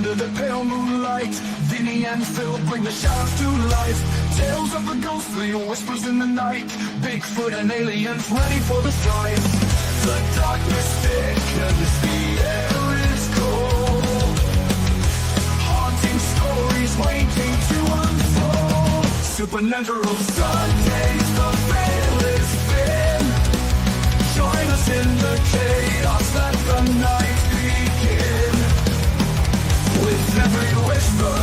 under the pale moonlight. Vinny and Phil bring the shadows to life. Tales of the ghostly whispers in the night. Bigfoot and aliens ready for the strife. The darkness thickens, the air is cold. Haunting stories waiting to unfold. Supernatural Sundays, the veil is thin. Join us in the chaos, let the night begin. With every whisper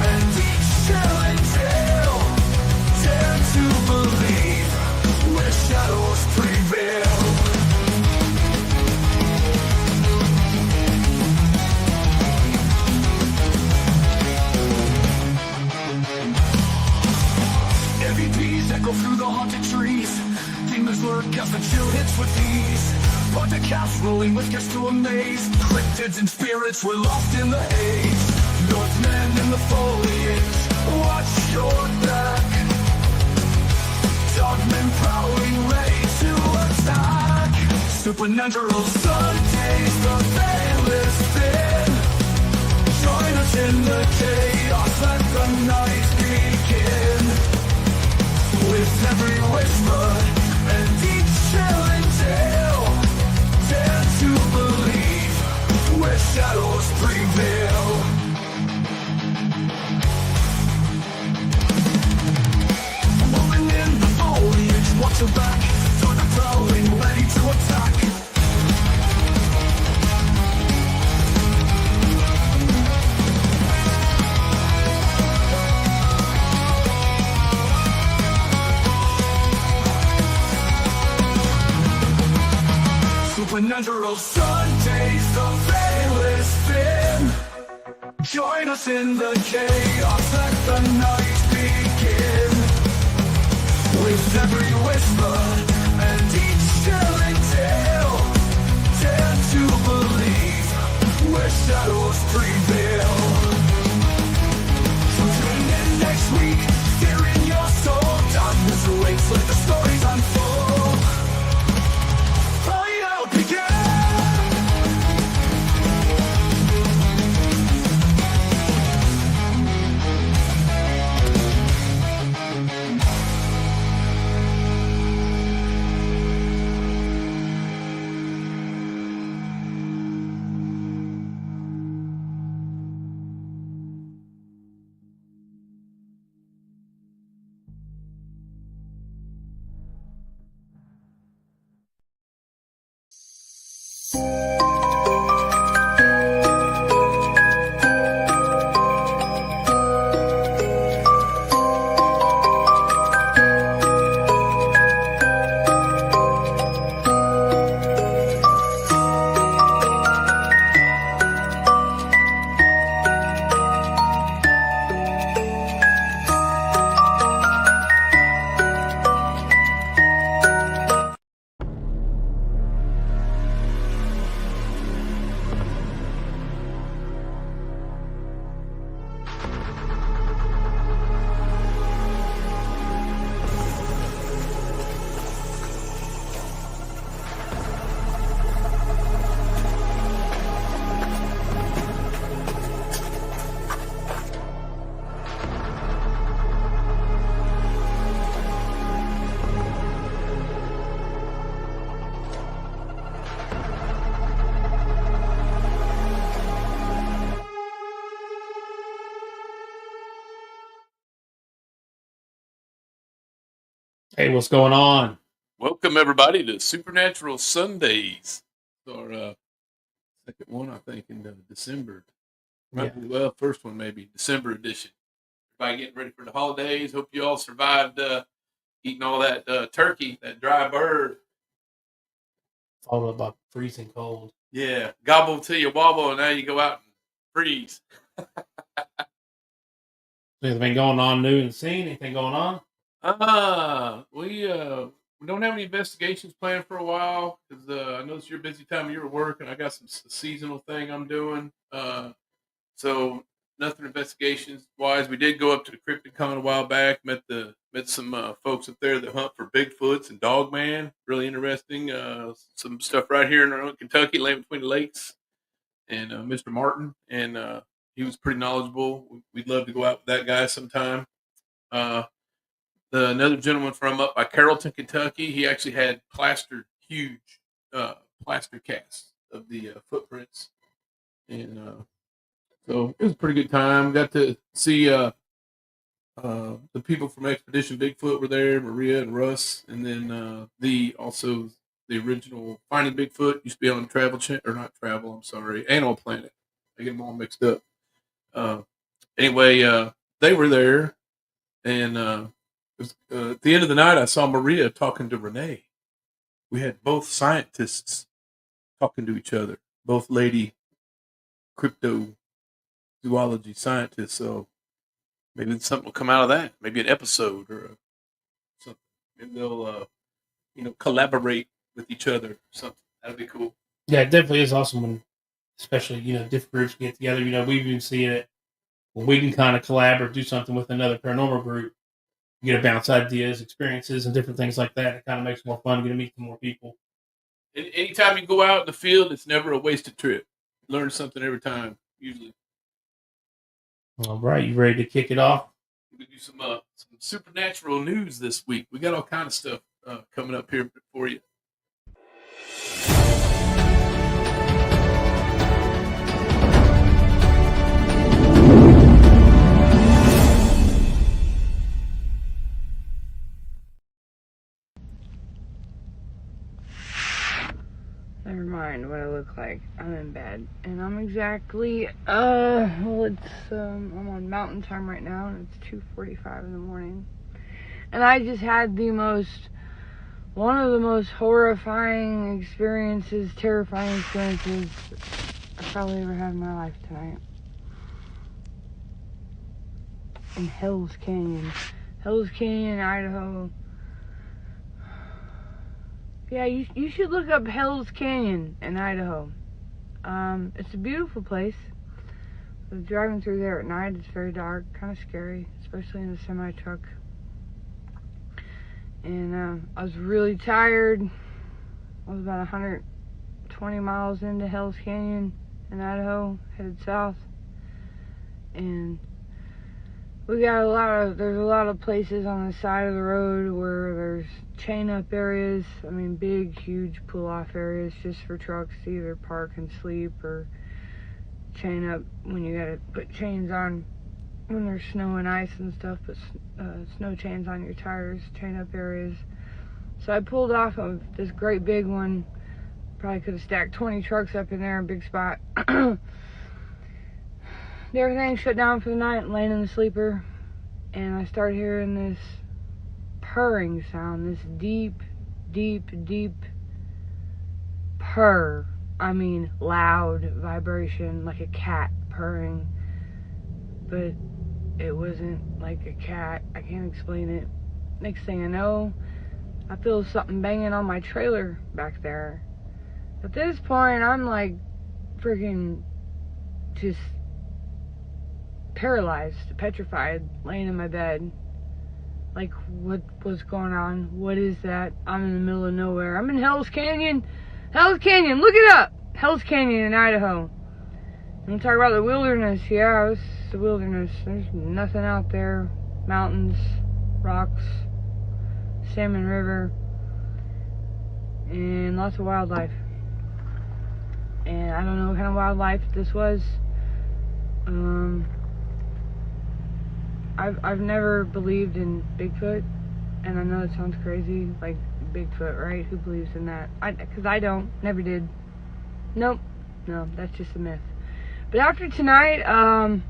and each chilling tale, dare to believe where shadows prevail. EVPs echo through the haunted trees. Demons lurk as the chill hits with ease. But the caps rolling with guests to amaze. Cryptids and spirits were lost in the haze. Northmen in the foliage, watch your back. Dogmen prowling, ready to attack. Supernatural Sundays, the veil is thin. Join us in the chaos, let the night begin. With every whisper and each chilling tale, dare to believe where shadows prevail. Moving in the foliage, watch your back. Through the prowling, ready to attack. Supernatural Sundays, the veil is thin. Join us in the chaos, let the night begin. With every whisper and each chilling tale, dare to believe where shadows prevail. So tune in next week, fear in your soul. Darkness awaits, let the stories unfold. Hey, what's going on? Welcome everybody to Supernatural Sundays. Our second one, I think, in December. Yeah. Well, first one maybe December edition. Everybody getting ready for the holidays. Hope you all survived eating all that turkey, that dry bird. All about freezing cold. Yeah, gobble till you wobble, and now you go out and freeze. Anything going on new and scene? Anything going on? We don't have any investigations planned for a while because I know it's your busy time of year at work, and I got some seasonal thing I'm doing. So nothing investigations wise. We did go up to the Cryptid Con a while back. Met some folks up there that hunt for Bigfoots and Dogman. Really interesting. Some stuff right here in Kentucky, laying between the lakes, and Mr. Martin, and he was pretty knowledgeable. We'd love to go out with that guy sometime. Another gentleman from up by Carrollton, Kentucky, he actually had huge plaster casts of the footprints, and so it was a pretty good time. Got to see the people from Expedition Bigfoot were there, Maria and Russ, and then the original Finding Bigfoot used to be on Animal Planet. I get them all mixed up. Anyway, they were there, and at the end of the night, I saw Maria talking to Renee. We had both scientists talking to each other, both lady cryptozoology scientists. So maybe something will come out of that. Maybe an episode or something. Maybe they'll, collaborate with each other or something. That'd be cool. Yeah, it definitely is awesome when, especially, different groups get together. We've even seen it when we can kind of collab or do something with another paranormal group. You get to bounce ideas, experiences, and different things like that. It kind of makes it more fun. Get to meet more people. Anytime you go out in the field, it's never a wasted trip. Learn something every time, usually. All right, you ready to kick it off? We do some supernatural news this week. We got all kind of stuff coming up here for you. Never mind what I look like. I'm in bed. And I'm exactly, I'm on mountain time right now, and it's 2:45 in the morning. And I just had one of the most horrifying experiences, terrifying experiences I probably ever had in my life tonight. In Hell's Canyon, Idaho. Yeah, you should look up Hell's Canyon in Idaho. It's a beautiful place. I was driving through there at night. It's very dark, kind of scary, especially in a semi-truck. And I was really tired. I was about 120 miles into Hell's Canyon in Idaho, headed south. And there's a lot of places on the side of the road where there's chain up areas. I mean, big, huge pull off areas just for trucks to either park and sleep or chain up when you gotta put chains on when there's snow and ice and stuff, but snow chains on your tires, chain up areas. So I pulled off of this great big one. Probably could have stacked 20 trucks up in there, a big spot. Everything shut down for the night, laying in the sleeper, and I started hearing this purring sound, this deep, deep, deep purr. I mean, loud vibration, like a cat purring, but it wasn't like a cat. I can't explain it. Next thing I know, I feel something banging on my trailer back there. At this point, I'm like freaking just paralyzed, petrified, laying in my bed. Like, what's going on? What is that? I'm in the middle of nowhere. I'm in Hell's Canyon. Hell's Canyon, look it up! Hell's Canyon in Idaho. I'm talking about the wilderness. Yeah, it's the wilderness. There's nothing out there. Mountains, rocks, Salmon River, and lots of wildlife. And I don't know what kind of wildlife this was. I've never believed in Bigfoot, and I know it sounds crazy, like Bigfoot, right? Who believes in that? Because I don't, never did. Nope, no, that's just a myth. But after tonight, I'm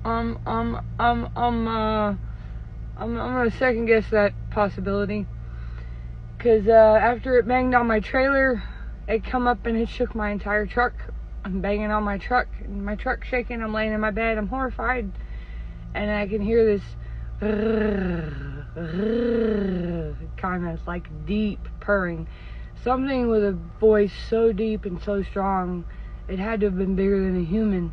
gonna second guess that possibility, because after it banged on my trailer, it come up and it shook my entire truck. I'm banging on my truck, and my truck's shaking. I'm laying in my bed. I'm horrified. And I can hear this kind of like deep purring. Something with a voice so deep and so strong, it had to have been bigger than a human.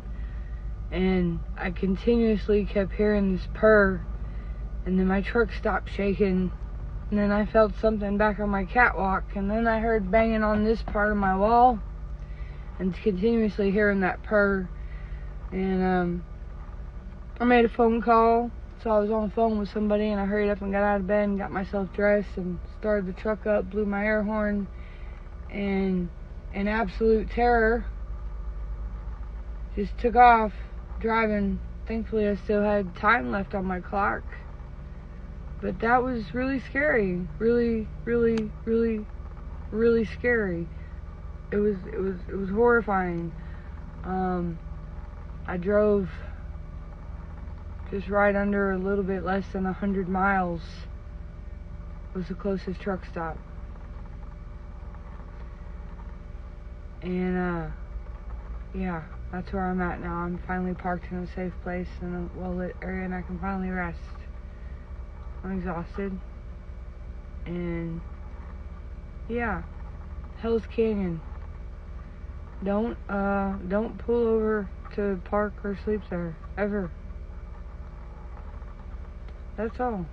And I continuously kept hearing this purr. And then my truck stopped shaking. And then I felt something back on my catwalk. And then I heard banging on this part of my wall. And continuously hearing that purr. And I made a phone call, so I was on the phone with somebody, and I hurried up and got out of bed and got myself dressed and started the truck up, blew my air horn, and in absolute terror, just took off driving. Thankfully, I still had time left on my clock, but that was really scary. Really, really, really, really scary. It was horrifying. I drove just right under a little bit less than 100 miles was the closest truck stop. And yeah, that's where I'm at now. I'm finally parked in a safe place in a well-lit area, and I can finally rest. I'm exhausted. And yeah, Hell's Canyon. Don't pull over to park or sleep there, ever. That's all.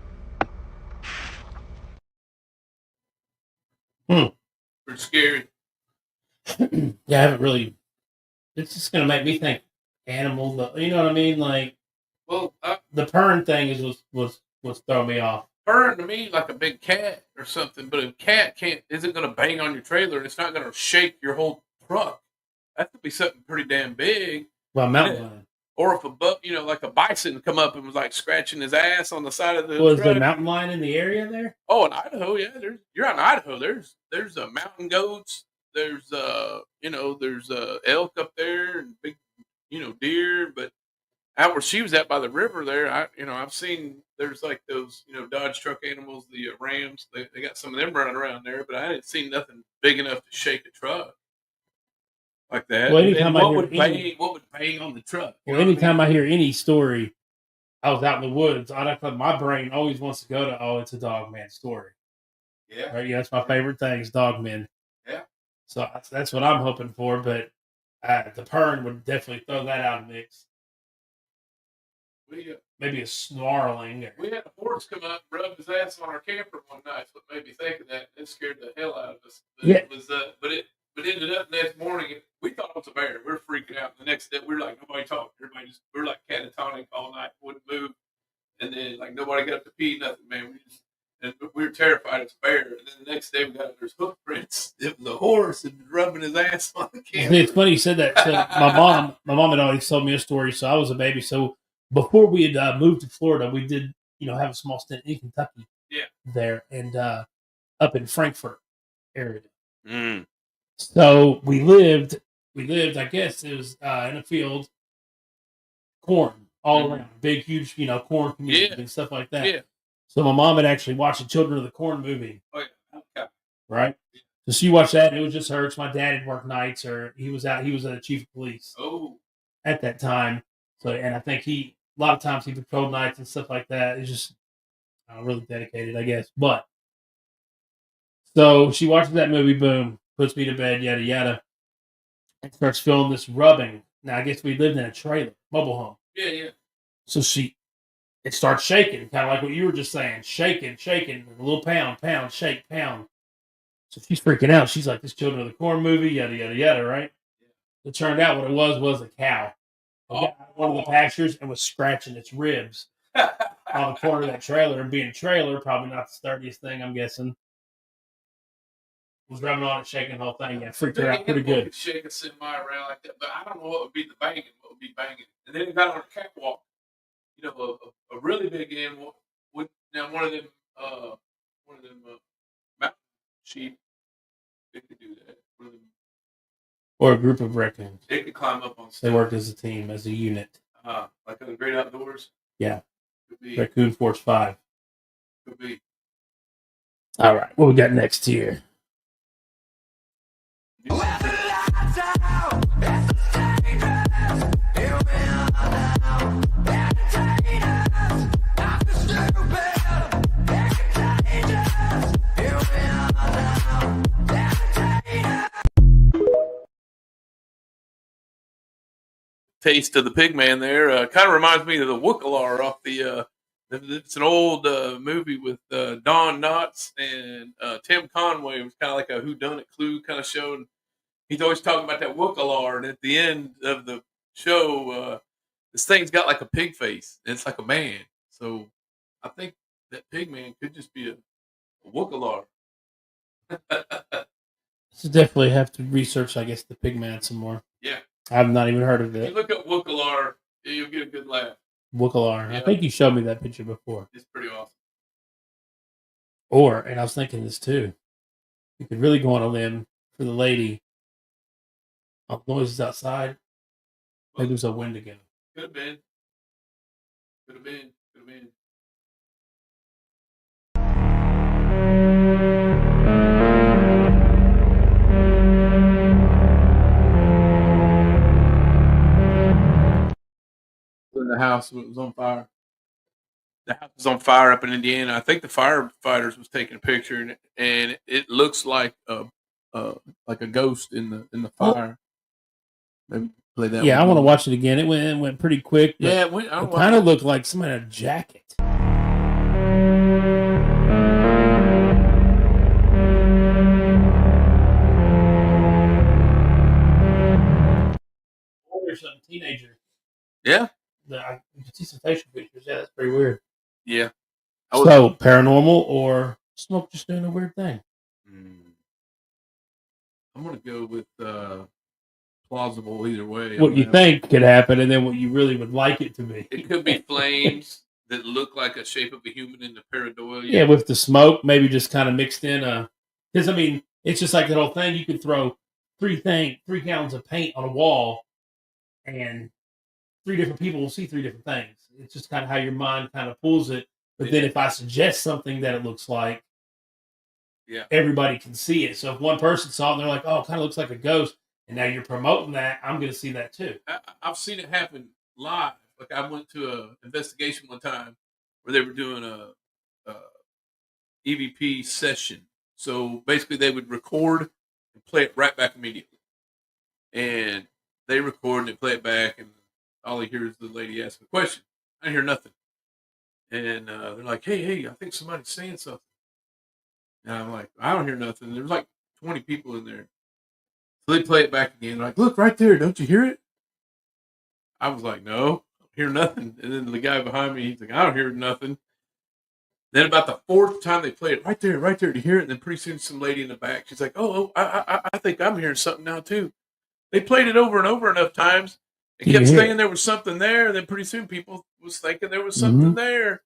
Pretty scary. Yeah, I haven't really. It's just gonna make me think animal, but you know what I mean. Like Well, the pern thing was throwing me off. purring to me like a big cat or something, but a cat isn't going to bang on your trailer, and it's not going to shake your whole truck. That could be something pretty damn big. Well, mountain lion. Or if like a bison come up and was like scratching his ass on the side of the Was truck. there a mountain lion in the area there? Oh, in Idaho, yeah. You're out in Idaho. There's mountain goats. There's elk up there and big, deer. But out where she was at by the river there, I've seen there's like those, Dodge truck animals, the Rams. They got some of them running around there, but I didn't see nothing big enough to shake a truck like that. Well, And anytime what I would hear what would bang on the truck? You well, know what I anytime mean? I hear any story, I was out in the woods. My brain always wants to go to, oh, it's a dog man story. Yeah. Right? Yeah, that's my favorite thing is dog men. Yeah. So that's what I'm hoping for. But the pern would definitely throw that out of the mix. Maybe a snarling. We had a horse come up and rub his ass on our camper one night. That's what made me think of that. It scared the hell out of us. But Yeah. It was, but it ended up next morning. We thought it was a bear. We were freaking out. The next day, we were like, nobody talked. We were like catatonic all night, wouldn't move. And then, like, nobody got up to pee, nothing, man. We were terrified it's a bear. And then the next day, we got there's hoof prints. It was a horse and rubbing his ass on the camper. It's funny you said that. So my mom had always told me a story. So I was a baby. So before we had moved to Florida, we did, have a small stint in Kentucky. Yeah. There and up in Frankfurt area. Mm. So we lived. I guess it was in a field, corn all around, big, huge, corn community and stuff like that. Yeah. So my mom had actually watched the Children of the Corn movie. Oh, yeah. Okay. Right. So she watched that. And it was just her. 'Cause my dad had worked nights, or he was out. He was a chief of police at that time. So, and I think a lot of times he patrolled nights and stuff like that. It's just really dedicated, I guess. But so she watches that movie. Boom, puts me to bed. Yada yada. And starts feeling this rubbing. Now I guess we lived in a trailer, mobile home. Yeah, yeah. So it starts shaking, kind of like what you were just saying, shaking, a little pound, shake, pound. So she's freaking out. She's like, this Children of the Corn movie, yada, yada, yada, right? It turned out what it was a cow. It got out of one of the pastures and was scratching its ribs on the corner of that trailer. And being a trailer, probably not the sturdiest thing, I'm guessing. Was rubbing on it, shaking the whole thing. Yeah, freaked her out pretty good. Could shake a semi around like that, but I don't know what would be the banging. What would be banging? And then it got on a catwalk. A really big animal. Now one of them mountain sheep. They could do that. Or a group of raccoons. They could climb up on They stuff. worked as a team, as a unit. Like in the Great Outdoors. Yeah. Could be. Raccoon Force 5. Could be. All right, what we got next here? Taste of the Pigman there. Kind of reminds me of the Wookalar off the. It's an old movie with Don Knotts and Tim Conway. It was kind of like a whodunit clue kind of show. And he's always talking about that Wookalar. And at the end of the show, This thing's got like a pig face. And it's like a man. So I think that pig man could just be a Wookalar. So definitely have to research, I guess, the Pigman some more. Yeah. I've not even heard of If you it. look up Wookalar, you'll get a good laugh. Wookalar. I Yeah. think you showed me that picture before. It's pretty awesome. Or, and I was thinking this too, you could really go on a limb for the lady. Oh, noises outside. Maybe there's a Wendigo. Could have been. Could have been. Could have been. In the house was on fire. The house was on fire up in Indiana. I think the firefighters was taking a picture, and it looks like a ghost in the fire. Maybe play that. Yeah, one I want to more. watch it again. It went pretty quick. But Yeah, it went, I it don't kind of know. looked like somebody in a jacket. Or some teenager. Yeah, You can see some facial pictures. Yeah, that's pretty weird. yeah. So paranormal or smoke just doing a weird thing. I'm gonna go with plausible either way. What you think could happen, and then what you really would like it to be. It could be flames that look like a shape of a human in the pareidolia. Yeah, with the smoke, maybe just kind of mixed in. Because I mean, it's just like that whole thing. You could throw 3 gallons of paint on a wall, and 3 different people will see 3 different things. It's just kind of how your mind kind of pulls it. But then if I suggest something that it looks like, Yeah. everybody can see it. So if one person saw it and they're like, "Oh, it kind of looks like a ghost," and now you're promoting that, I'm going to see that too. I've seen it happen live. Like I went to a investigation one time where they were doing a EVP session. So basically, they would record and play it right back immediately. And they record and they play it back, and all you hear is the lady ask a question. I didn't hear nothing. And they're like, hey, I think somebody's saying something. And I'm like, I don't hear nothing. There was like 20 people in there. So they play it back again. They're like, look right there. Don't you hear it? I was like, no, I don't hear nothing. And then the guy behind me, he's like, I don't hear nothing. Then about the 4th time they play it, right there, do you hear it? And then pretty soon some lady in the back, she's like, I think I'm hearing something now too. They played it over and over enough times. It kept saying there was something there. And then pretty soon people was thinking there was something there.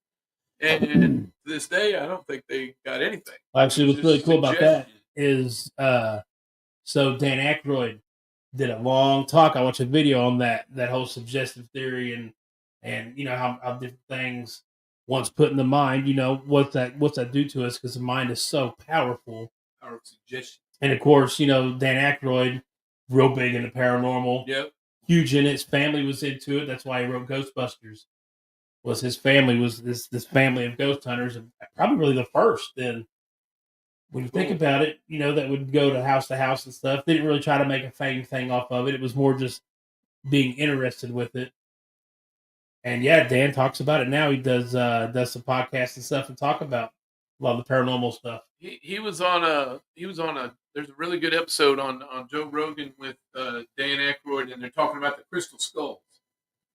And to this day, I don't think they got anything. Actually, what's Just really cool about that suggestion. is so Dan Aykroyd did a long talk. I watched a video on that whole suggestive theory and you know how different things once put in the mind, you know, what's that do to us, because the mind is so powerful. Power of suggestion. And of course, you know, Dan Aykroyd, real big into paranormal, Yep. huge in it. His family was into it. That's why he wrote Ghostbusters. Was his family was this family of ghost hunters, and probably really the first. Then, when you think about it, you know, that would go to house and stuff. They didn't really try to make a fame thing off of it. It was more just being interested with it. And yeah, Dan talks about it now. He does some podcasts and stuff and talk about a lot of the paranormal stuff. He was on a there's a really good episode on Joe Rogan with Dan Aykroyd, and they're talking about the crystal skulls.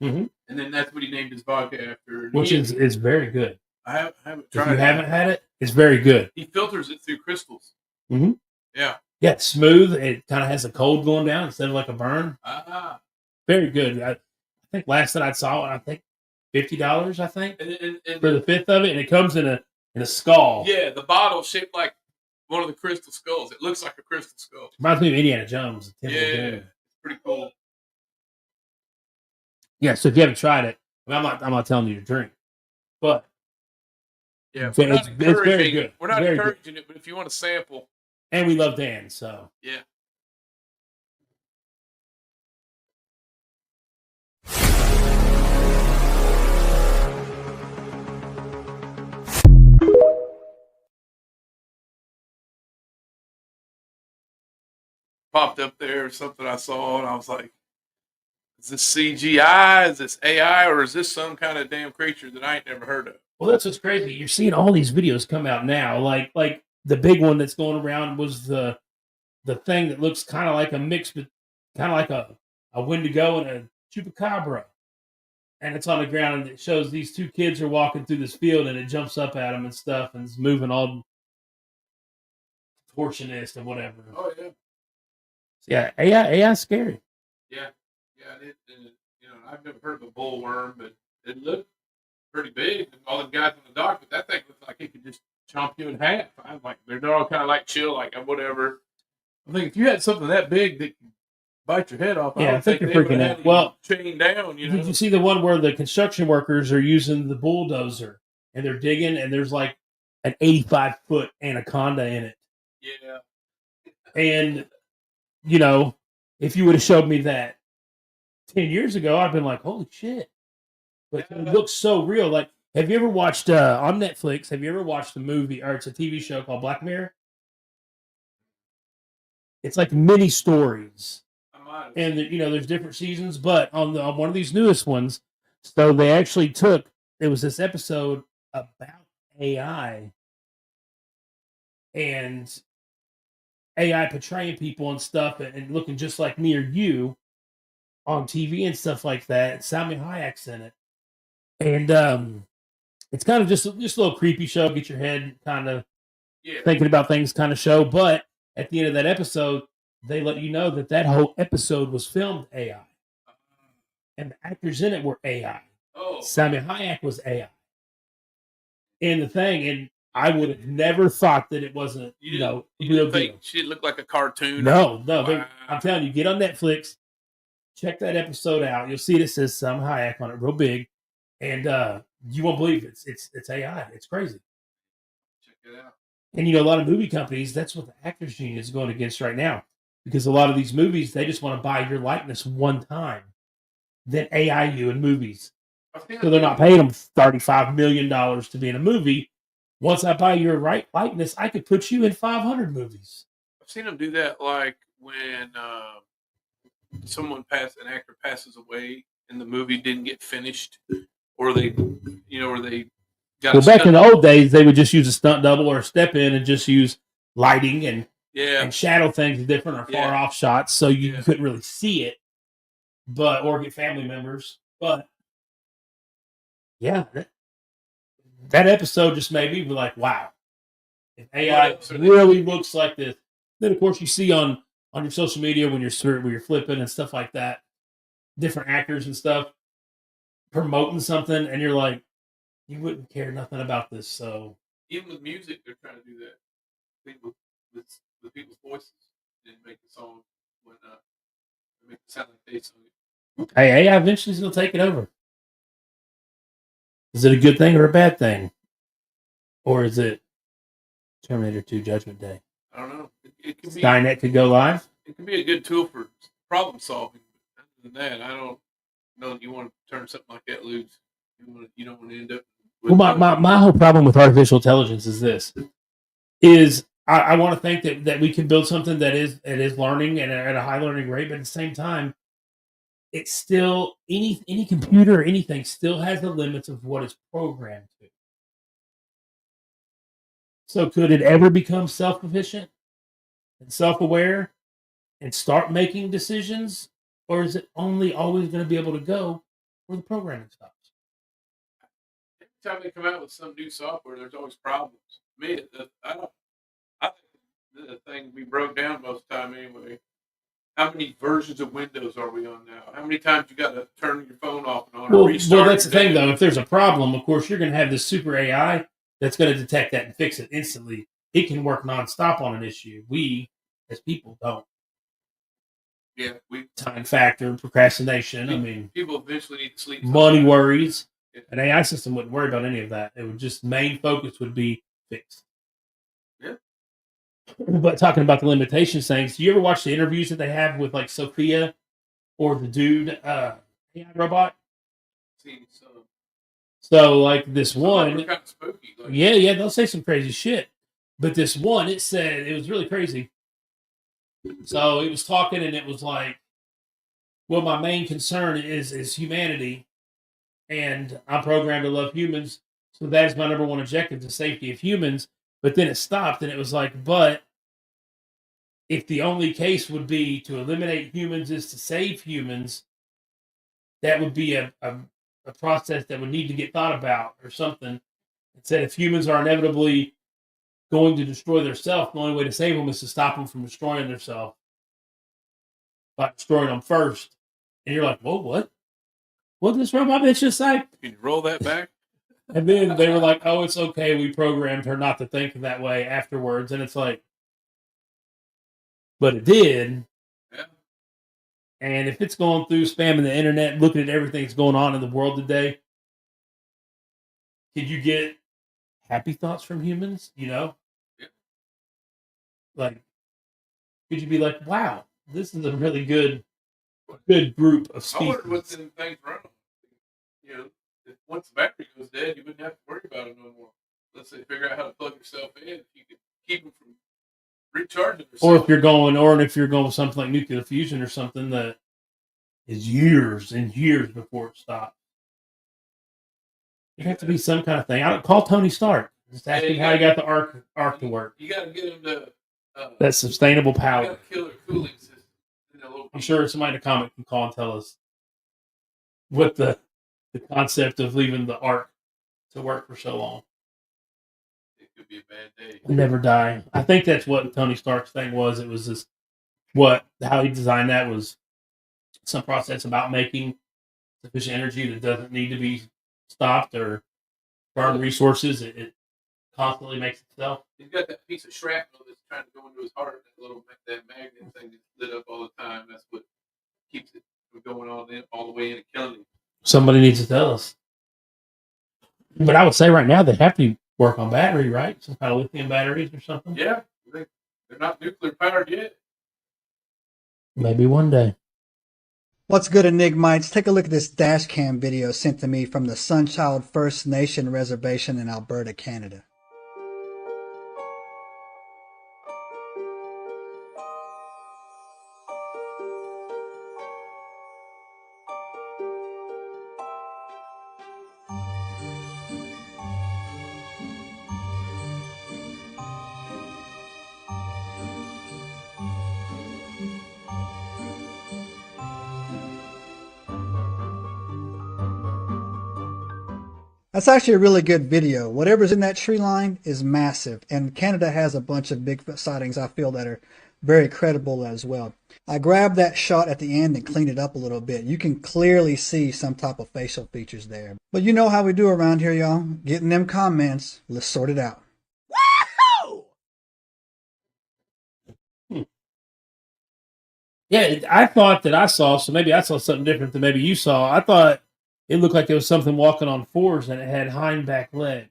Mm-hmm. And then that's what he named his vodka after. Which is very good. I haven't If tried you it. haven't had it, it's very good. He filters it through crystals. Mm-hmm. Yeah. Yeah, it's smooth. It kind of has a cold going down instead of like a burn. Ah. Very good. I think last night I saw it, I think $50, I think, And for the 5th of it, and it comes in a skull. yeah, the bottle shaped like one of the crystal skulls. It looks like a crystal skull. Reminds me of Indiana Jones. The Temple of Yeah, Doom. pretty cool. Yeah, so if you haven't tried it, I'm not telling you to drink, but Yeah, it's very good. We're not Very good. encouraging it, but if you want to sample, And we love Dan, so yeah. Popped up there, something I saw, and I was like, is this CGI? Is this AI? Or is this some kind of damn creature that I ain't never heard of? well, that's what's crazy. You're seeing all these videos come out now. Like the big one that's going around was the thing that looks kind of like a mix, but kind of like a Wendigo and a chupacabra. and it's on the ground, and it shows these two kids are walking through this field, and it jumps up at them and stuff, and it's moving all torsionist and whatever. Oh yeah. Yeah, AI is scary. Yeah. And, I've never heard of a bullworm, but it looked pretty big. And all the guys on the dock, but that thing looked like it could just chomp you in half. I'm like, they're all kind of like chill, like whatever. I think if you had something that big that could bite your head off, Yeah, I think they you're would freaking have out. had you Well, chained down. did you see the one where the construction workers are using the bulldozer and they're digging, and there's like an 85-foot anaconda in it? Yeah. And if you would have showed me that 10 years ago, I'd been like, holy shit. But it looks so real. Like, have you ever watched on Netflix, have you ever watched the movie, or it's a TV show called Black Mirror? It's like mini stories. And there's different seasons, but on one of these newest ones, so they actually there was this episode about AI and AI portraying people and stuff, and looking just like me or you on TV and stuff like that. Salma Hayek's in it, and it's kind of just a little creepy show. Get your head kind of thinking about things, kind of show. But at the end of that episode, they let you know that whole episode was filmed AI, and the actors in it were AI. Oh, Salma Hayek was AI, and I would have never thought that it wasn't, you real didn't think deal. she looked like a cartoon. No. Wow. I'm telling you, get on Netflix, check that episode out. You'll see it says Salma Hayek on it, real big, and you won't believe it. It's AI. It's crazy. Check it out. And a lot of movie companies, that's what the Actors Union is going against right now, because a lot of these movies, they just want to buy your likeness one time, then AI you in movies. So they're not paying them $35 million to be in a movie. Once I buy your likeness, I could put you in 500 movies. I've seen them do that, like when an actor passes away and the movie didn't get finished, or they got. Well, back in the old days, they would just use a stunt double or a step in and just use lighting and shadow things different or far off shots, so you couldn't really see it, or get family members. But yeah, that episode just made me be like, wow, if AI really looks like this. Then of course you see on your social media when you're flipping and stuff like that, different actors and stuff promoting something, and you're like, you wouldn't care nothing about this. So even with music, they're trying to do that. People with people's voices didn't make the song whatnot. They make it sound like they sung it. Hey, AI eventually is going to take it over. Is it a good thing or a bad thing? Or is it Terminator 2 Judgment Day? I don't know. It can be, Skynet could go live? It can be a good tool for problem solving. But other than that, I don't know that you want to turn something like that loose. You don't want to end up with... Well, my whole problem with artificial intelligence is this. I want to think that we can build something that is learning and at a high learning rate, but at the same time, it's still any computer or anything still has the limits of what it's programmed to. So could it ever become self-efficient and self-aware and start making decisions, or is it only always going to be able to go where the programming stops? Every time they come out with some new software, there's always problems. I think the thing we broke down most of the time anyway. How many versions of Windows are we on now? How many times you got to turn your phone off and on or restart? Well, that's the thing, though. If there's a problem, of course, you're going to have this super AI that's going to detect that and fix it instantly. It can work nonstop on an issue. We, as people, don't. Yeah, time factor, procrastination. People eventually need to sleep. Money worries. Yeah. An AI system wouldn't worry about any of that. It would just main focus would be fixed. Yeah. But talking about the limitations things, do you ever watch the interviews that they have with like Sophia or the dude AI robot? So like this one, kind of spooky. Yeah, they'll say some crazy shit. But this one, it said it was really crazy. So it was talking, and it was like, well, my main concern is humanity, and I'm programmed to love humans, so that is my number one objective, the safety of humans. But then it stopped, and it was like, but if the only case would be to eliminate humans is to save humans, that would be a a process that would need to get thought about or something. It said if humans are inevitably going to destroy themselves, the only way to save them is to stop them from destroying themselves by destroying them first. And you're like, whoa, what? What did this robot bitch just say? Can you roll that back? And then they were like, oh, it's okay. We programmed her not to think that way afterwards. And it's like, but it did. Yeah. And if it's going through spamming the internet, looking at everything that's going on in the world today, could you get happy thoughts from humans? You know? Yeah. Like, could you be like, wow, this is a really good group of I species? wonder what's in things running. You know, if once the battery goes dead, you wouldn't have to worry about it no more. Let's say figure out how to plug yourself in. If you could keep them from recharging yourself. Or if you're going with something like nuclear fusion or something that is years and years before it stops. There have to be some kind of thing. I don't call Tony Stark. Just ask him how he got the arc to work. You got to get him to That sustainable you power. got to kill their cooling system. You know, I'm sure somebody in the comment can call and tell us what the concept of leaving the arc to work for so long. it could be a bad day. Never die. I think that's what Tony Stark's thing was. It was this how he designed that was some process about making sufficient energy that doesn't need to be stopped or burn resources. It constantly makes itself. He's got that piece of shrapnel that's trying to go into his heart. That magnet thing that's lit up all the time. That's what keeps it from going all the way in and killing him. Somebody needs to tell us. But I would say right now they have to work on battery, right? Some kind of lithium batteries or something. Yeah, they're not nuclear powered yet. Maybe one day. What's good, Enigmites? Take a look at this dash cam video sent to me from the Sunchild First Nation Reservation in Alberta, Canada. That's actually a really good video. Whatever's in that tree line is massive, and Canada has a bunch of Bigfoot sightings I feel that are very credible as well. I grabbed that shot at the end and cleaned it up a little bit. You can clearly see some type of facial features there. But you know how we do around here, y'all. Getting them comments. Let's sort it out. Yeah, I thought that I saw, so maybe I saw something different than maybe you saw. I thought it looked like it was something walking on fours and it had hind back legs.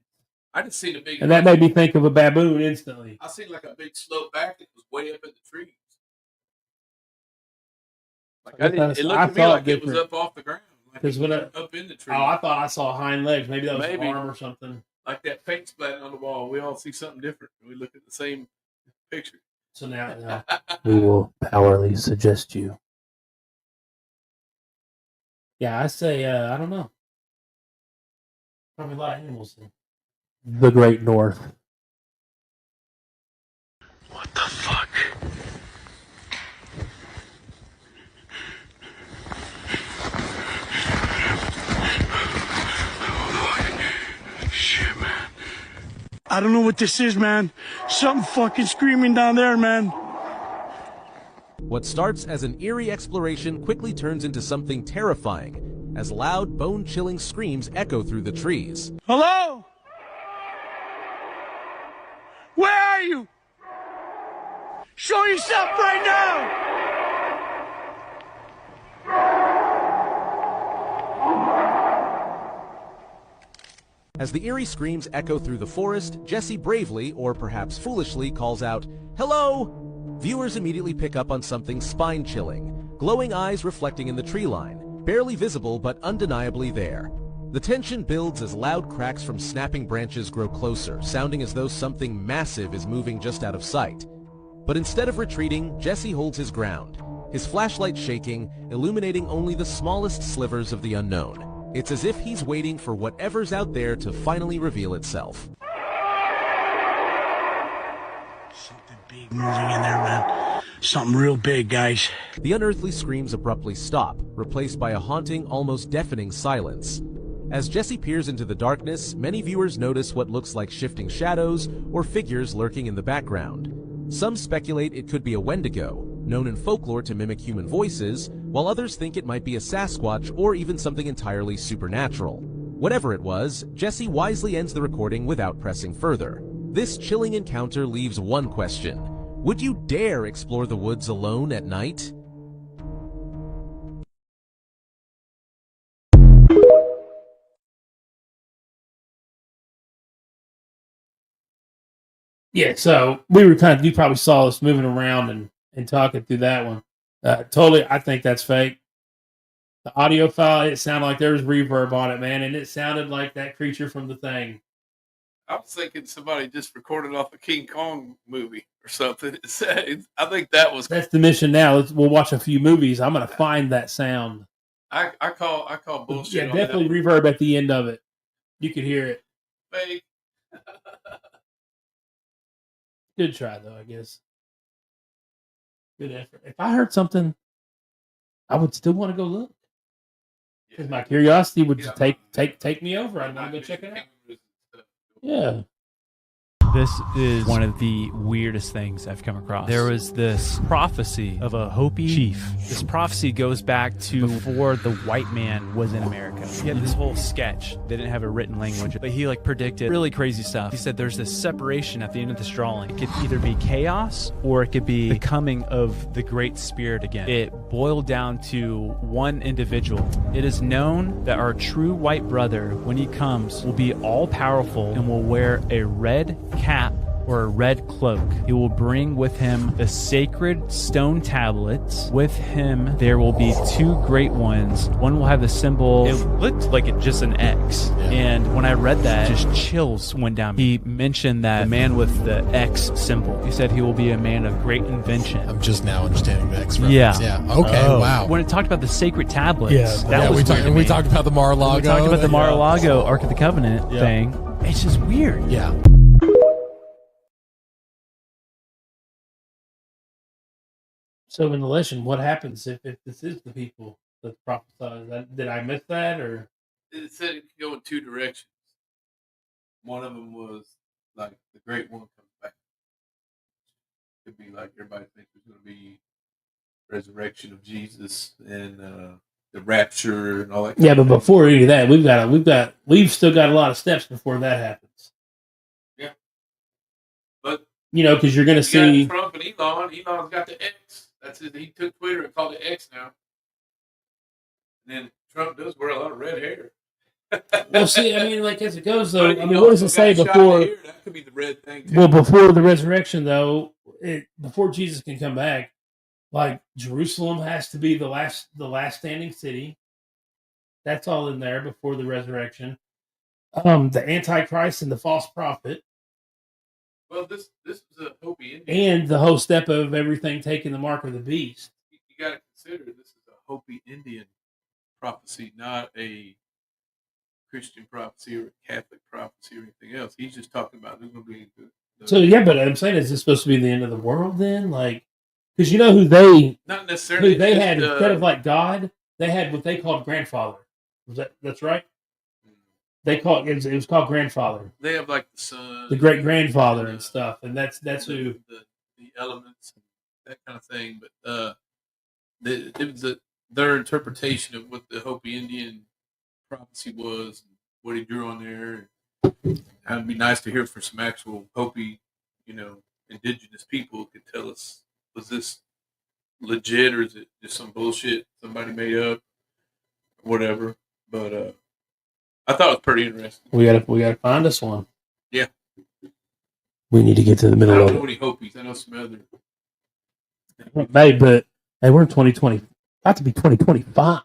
I just seen a big. And that made me think of a baboon instantly. I seen like a big slope back that was way up in the trees. Like it looked to me like it was up off the ground. Because when up in the tree. Oh, I thought I saw hind legs. Maybe that was an Maybe. arm or something. Like that paint splatting on the wall. We all see something different. We look at the same picture. So now we will powerfully suggest you. Yeah, I say, I don't know. Probably a lot of animals in the Great North. What the fuck? Shit, man. I don't know what this is, man. Something fucking screaming down there, man. What starts as an eerie exploration quickly turns into something terrifying, as loud, bone-chilling screams echo through the trees. Hello? Where are you? Show yourself right now! As the eerie screams echo through the forest, Jesse bravely, or perhaps foolishly, calls out, "Hello!" Viewers immediately pick up on something spine-chilling, glowing eyes reflecting in the tree line, barely visible but undeniably there. The tension builds as loud cracks from snapping branches grow closer, sounding as though something massive is moving just out of sight. But instead of retreating, Jesse holds his ground, his flashlight shaking, illuminating only the smallest slivers of the unknown. It's as if he's waiting for whatever's out there to finally reveal itself. Something big moving in there, man. Something real big, guys. The unearthly screams abruptly stop, replaced by a haunting, almost deafening silence. As Jesse peers into the darkness, many viewers notice what looks like shifting shadows or figures lurking in the background. Some speculate it could be a Wendigo, known in folklore to mimic human voices, while others think it might be a Sasquatch or even something entirely supernatural. Whatever it was, Jesse wisely ends the recording without pressing further. This chilling encounter leaves one question. Would you dare explore the woods alone at night? Yeah, so we were kind of, you probably saw us moving around and talking through that one. Totally, I think that's fake. The audio file, it sounded like there was reverb on it, man, and it sounded like that creature from The Thing. I was thinking somebody just recorded off a King Kong movie or something. I think that was. That's the mission now. We'll watch a few movies. I'm gonna find that sound. I call bullshit. Yeah, on definitely that. reverb at the end of it. You could hear it. Fake. Good try though, I guess. Good effort. If I heard something, I would still want to go look. Because my curiosity would just take me over. I'd want to go check it out. Yeah. This is one of the weirdest things I've come across. There was this prophecy of a Hopi chief. This prophecy goes back to before the white man was in America. He had this whole sketch. They didn't have a written language, but he predicted really crazy stuff. He said there's this separation at the end of this drawing. It could either be chaos or it could be the coming of the Great Spirit again. It boiled down to one individual. It is known that our true white brother, when he comes, will be all powerful and will wear a red cap or a red cloak. He will bring with him the sacred stone tablets. With him, there will be two great ones. One will have the symbol. It looked like it just an X. And when I read that, just chills went down me. He mentioned that the man with the X symbol. He said he will be a man of great invention. I'm just now understanding the X reference. Yeah. Okay. Wow. When it talked about the sacred tablets, that was weird to me. We talked about the Mar-a-Lago. We talked about the Mar-a-Lago Ark of the Covenant thing. It's just weird. Yeah. So in the legend, what happens if this is the people that prophesied? Did I miss that, or It said it could go in two directions. One of them was like the great one comes back. Could be like everybody thinks there's going to be resurrection of Jesus and the rapture and all that. yeah? But before any of that, we've still got a lot of steps before that happens. Yeah, but Because you're going to you see got Trump and Elon. Elon's got the X. That's it. He took Twitter and called it X now. And then Trump does wear a lot of red hair. Well, see, I mean, like as it goes, though. But I mean, what does it say before? That could be the red thing. Too. Well, before the resurrection, though, before Jesus can come back, like Jerusalem has to be the last standing city. That's all in there before the resurrection. The Antichrist and the false prophet, Well, this is a Hopi Indian. and the whole step of everything taking the mark of the beast. You got to consider this is a Hopi Indian prophecy, not a Christian prophecy or a Catholic prophecy or anything else. He's just talking about there's going to be So yeah, but I'm saying, is this supposed to be the end of the world then? Like, because you know who they not necessarily had instead of like God, they had what they called grandfather. That's right? They called it was called grandfather. They have like the sun, The great grandfather and stuff, and that's who the elements and that kind of thing. But it was their interpretation of what the Hopi Indian prophecy was, and what he drew on there. It'd be nice to hear from some actual Hopi, indigenous people who could tell us, was this legit or is it just some bullshit somebody made up, or whatever. But I thought it was pretty interesting. we gotta find us one. Yeah. We need to get to the I middle don't of know it. any Hopis. I know some other. Hey, but hey, we're in 2020, about to be 2025.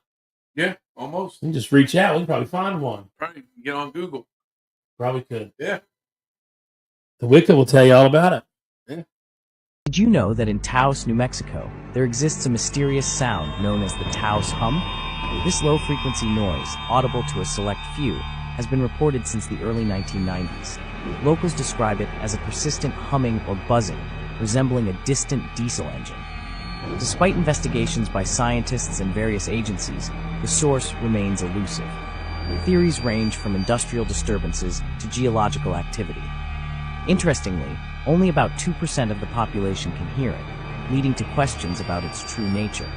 Yeah, almost. We can just reach out. We can probably find one. Probably get on Google. Probably could. Yeah. The Wicca will tell you all about it. Did you know that in Taos, New Mexico, there exists a mysterious sound known as the Taos hum? This low-frequency noise, audible to a select few, has been reported since the early 1990s. Locals describe it as a persistent humming or buzzing, resembling a distant diesel engine. Despite investigations by scientists and various agencies, the source remains elusive. Theories range from industrial disturbances to geological activity. Interestingly, only about 2% of the population can hear it, leading to questions about its true nature.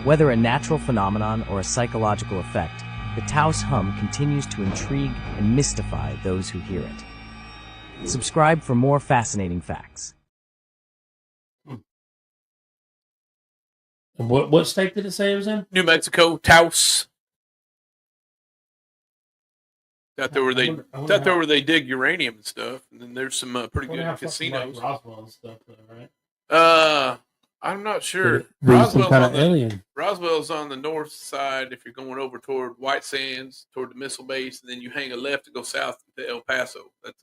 Whether a natural phenomenon or a psychological effect, the Taos hum continues to intrigue and mystify those who hear it. Subscribe for more fascinating facts. And what state did it say it was in? New Mexico, Taos. Out there where they dig uranium and stuff, and then there's some pretty good casinos. Like Roswell and stuff, though, right? I'm not sure. Roswell's on the north side. If you're going over toward White Sands, toward the missile base, and then you hang a left to go south to El Paso. That's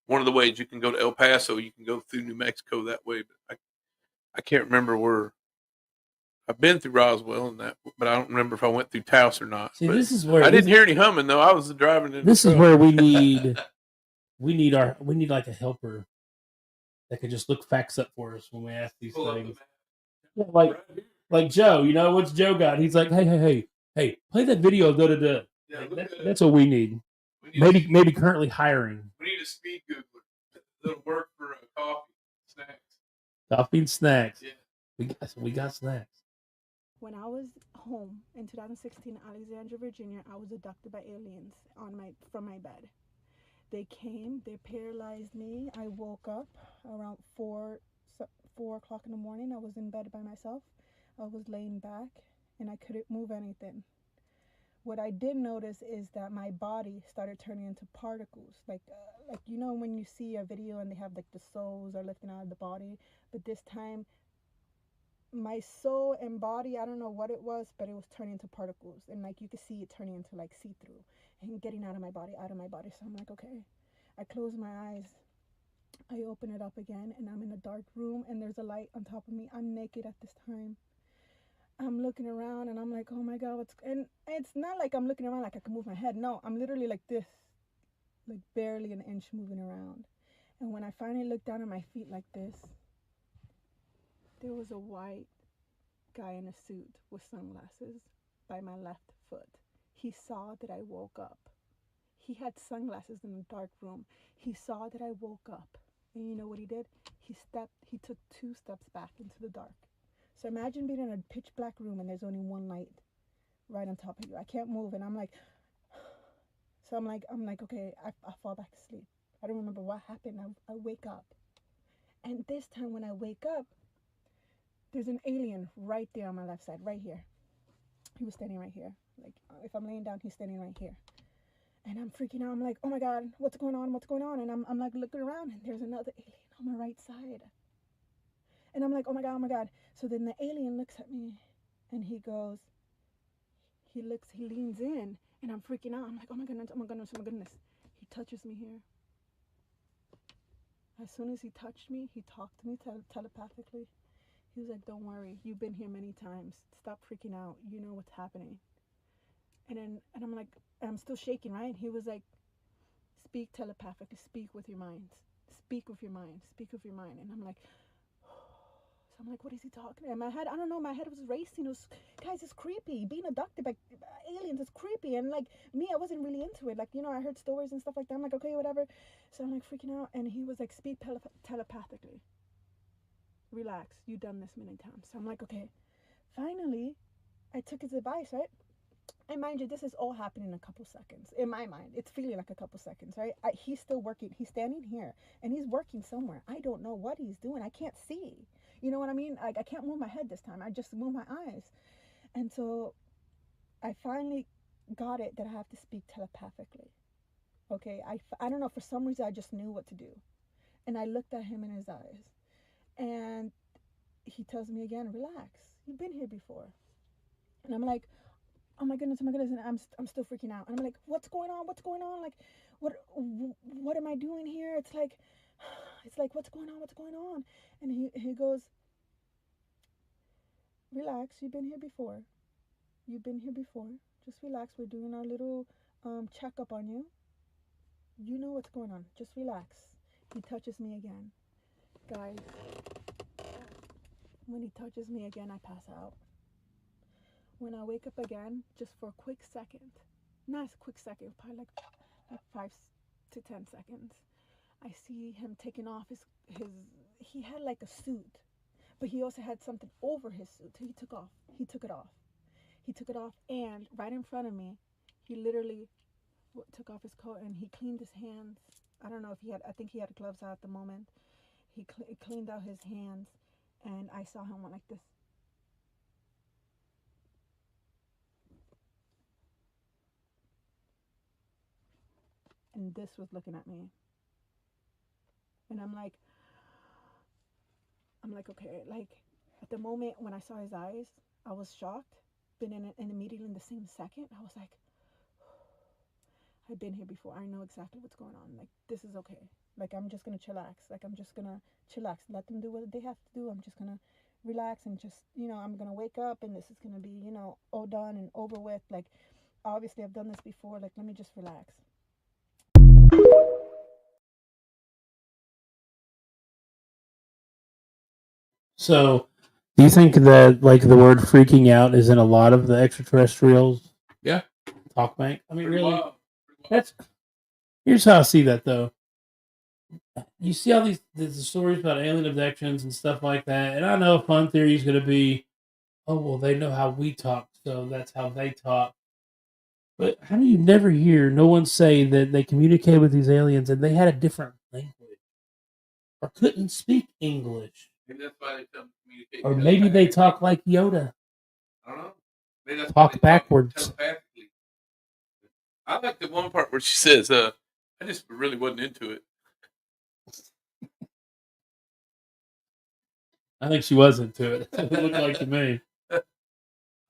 one of the ways you can go to El Paso. You can go through New Mexico that way, but I can't remember where. I've been through Roswell and that, but I don't remember if I went through Taos or not. See, this is where I didn't hear any humming though. I was driving in. This is where we need like a helper that could just look facts up for us when we ask these things. Yeah, like Joe, what's Joe got? He's like, hey, play that video. Yeah, that's what we need. Maybe currently hiring. We need a speed Googler that'll work for coffee, snacks. Coffee and snacks. Yeah, we got snacks. When I was home in 2016, Alexandria, Virginia, I was abducted by aliens from my bed. They came, they paralyzed me. I woke up around 4 o'clock in the morning. I was in bed by myself. I was laying back and I couldn't move anything. What I did notice is that my body started turning into particles, like when you see a video and they have like the souls are lifting out of the body, but this time my soul and body, I don't know what it was, but it was turning into particles, and like you could see it turning into like see-through and getting out of my body. So I'm like, okay. I close my eyes, I open it up again, and I'm in a dark room and there's a light on top of me. I'm naked at this time. I'm looking around and I'm like, oh my God, and it's not like I'm looking around like I can move my head. No, I'm literally like this, like barely an inch moving around. And when I finally looked down at my feet like this, there was a white guy in a suit with sunglasses by my left foot. He saw that I woke up. He had sunglasses in the dark room. He saw that I woke up. And you know what he did? He took 2 steps back into the dark. So imagine being in a pitch black room and there's only one light right on top of you. I can't move, and I'm like, so I'm like, okay, I fall back asleep. I don't remember what happened. I wake up. And this time when I wake up, there's an alien right there on my left side, right here. He was standing right here. Like, if I'm laying down, he's standing right here. And I'm freaking out. I'm like, oh my God, what's going on? And I'm like looking around, and there's another alien on my right side. And I'm like, oh my God. So then the alien looks at me, and he leans in, and I'm freaking out. I'm like, oh my goodness. He touches me here. As soon as he touched me, he talked to me telepathically. He was like, don't worry, you've been here many times. Stop freaking out. You know what's happening. And I'm like, I'm still shaking, right? He was like, speak telepathically, speak with your mind. And I'm like, so I'm like, what is he talking about? In my head, I don't know, my head was racing. Guys, it's creepy. Being abducted by aliens is creepy. And like me, I wasn't really into it. Like, I heard stories and stuff like that. I'm like, okay, whatever. So I'm like freaking out. And he was like, speak telepathically. Relax, you've done this many times. So I'm like, okay. Finally, I took his advice, right? And mind you, this is all happening in a couple seconds. In my mind, it's feeling like a couple seconds, right? He's still working. He's standing here, and he's working somewhere. I don't know what he's doing. I can't see. You know what I mean? I can't move my head this time. I just move my eyes. And so I finally got it that I have to speak telepathically. Okay? I don't know. For some reason, I just knew what to do. And I looked at him in his eyes. And he tells me again, relax, you've been here before. And I'm like, oh my goodness, and I'm still freaking out. And I'm like, what's going on? Like, what am I doing here? It's like, what's going on? And he goes, relax, you've been here before. Just relax, we're doing our little checkup on you. You know what's going on, just relax. He touches me again. Guys, when he touches me again, I pass out. When I wake up again, just for a quick second, not a quick second, probably like 5 to 10 seconds. I see him taking off his. He had like a suit, but he also had something over his suit. He took it off. He took it off, and right in front of me, he literally took off his coat and he cleaned his hands. I don't know if he had. I think he had gloves out at the moment. He cleaned out his hands, and I saw him went like this. And this was looking at me. And I'm like, okay, like at the moment when I saw his eyes, I was shocked. But and immediately in the same second, I was like, I've been here before. I know exactly what's going on. Like, this is okay. Like, I'm just going to chillax. Like, I'm just going to chillax. Let them do what they have to do. I'm just going to relax and just, I'm going to wake up and this is going to be, all done and over with. Like, obviously I've done this before. Like, let me just relax. So, do you think that like the word "freaking out" is in a lot of the extraterrestrials? Yeah. Talk bank. I mean, Pretty really? wild. Here's how I see that though. You see all the stories about alien abductions and stuff like that, and I know fun theory is going to be, oh well, they know how we talk, so that's how they talk. But how do you never hear no one say that they communicated with these aliens and they had a different language or couldn't speak English? Maybe that's why they tell them to communicate. Or maybe they talk like Yoda. I don't know. Maybe that's talk backwards. Telepathically. I like the one part where she says, I just really wasn't into it. I think she was into it. It looked like to me. I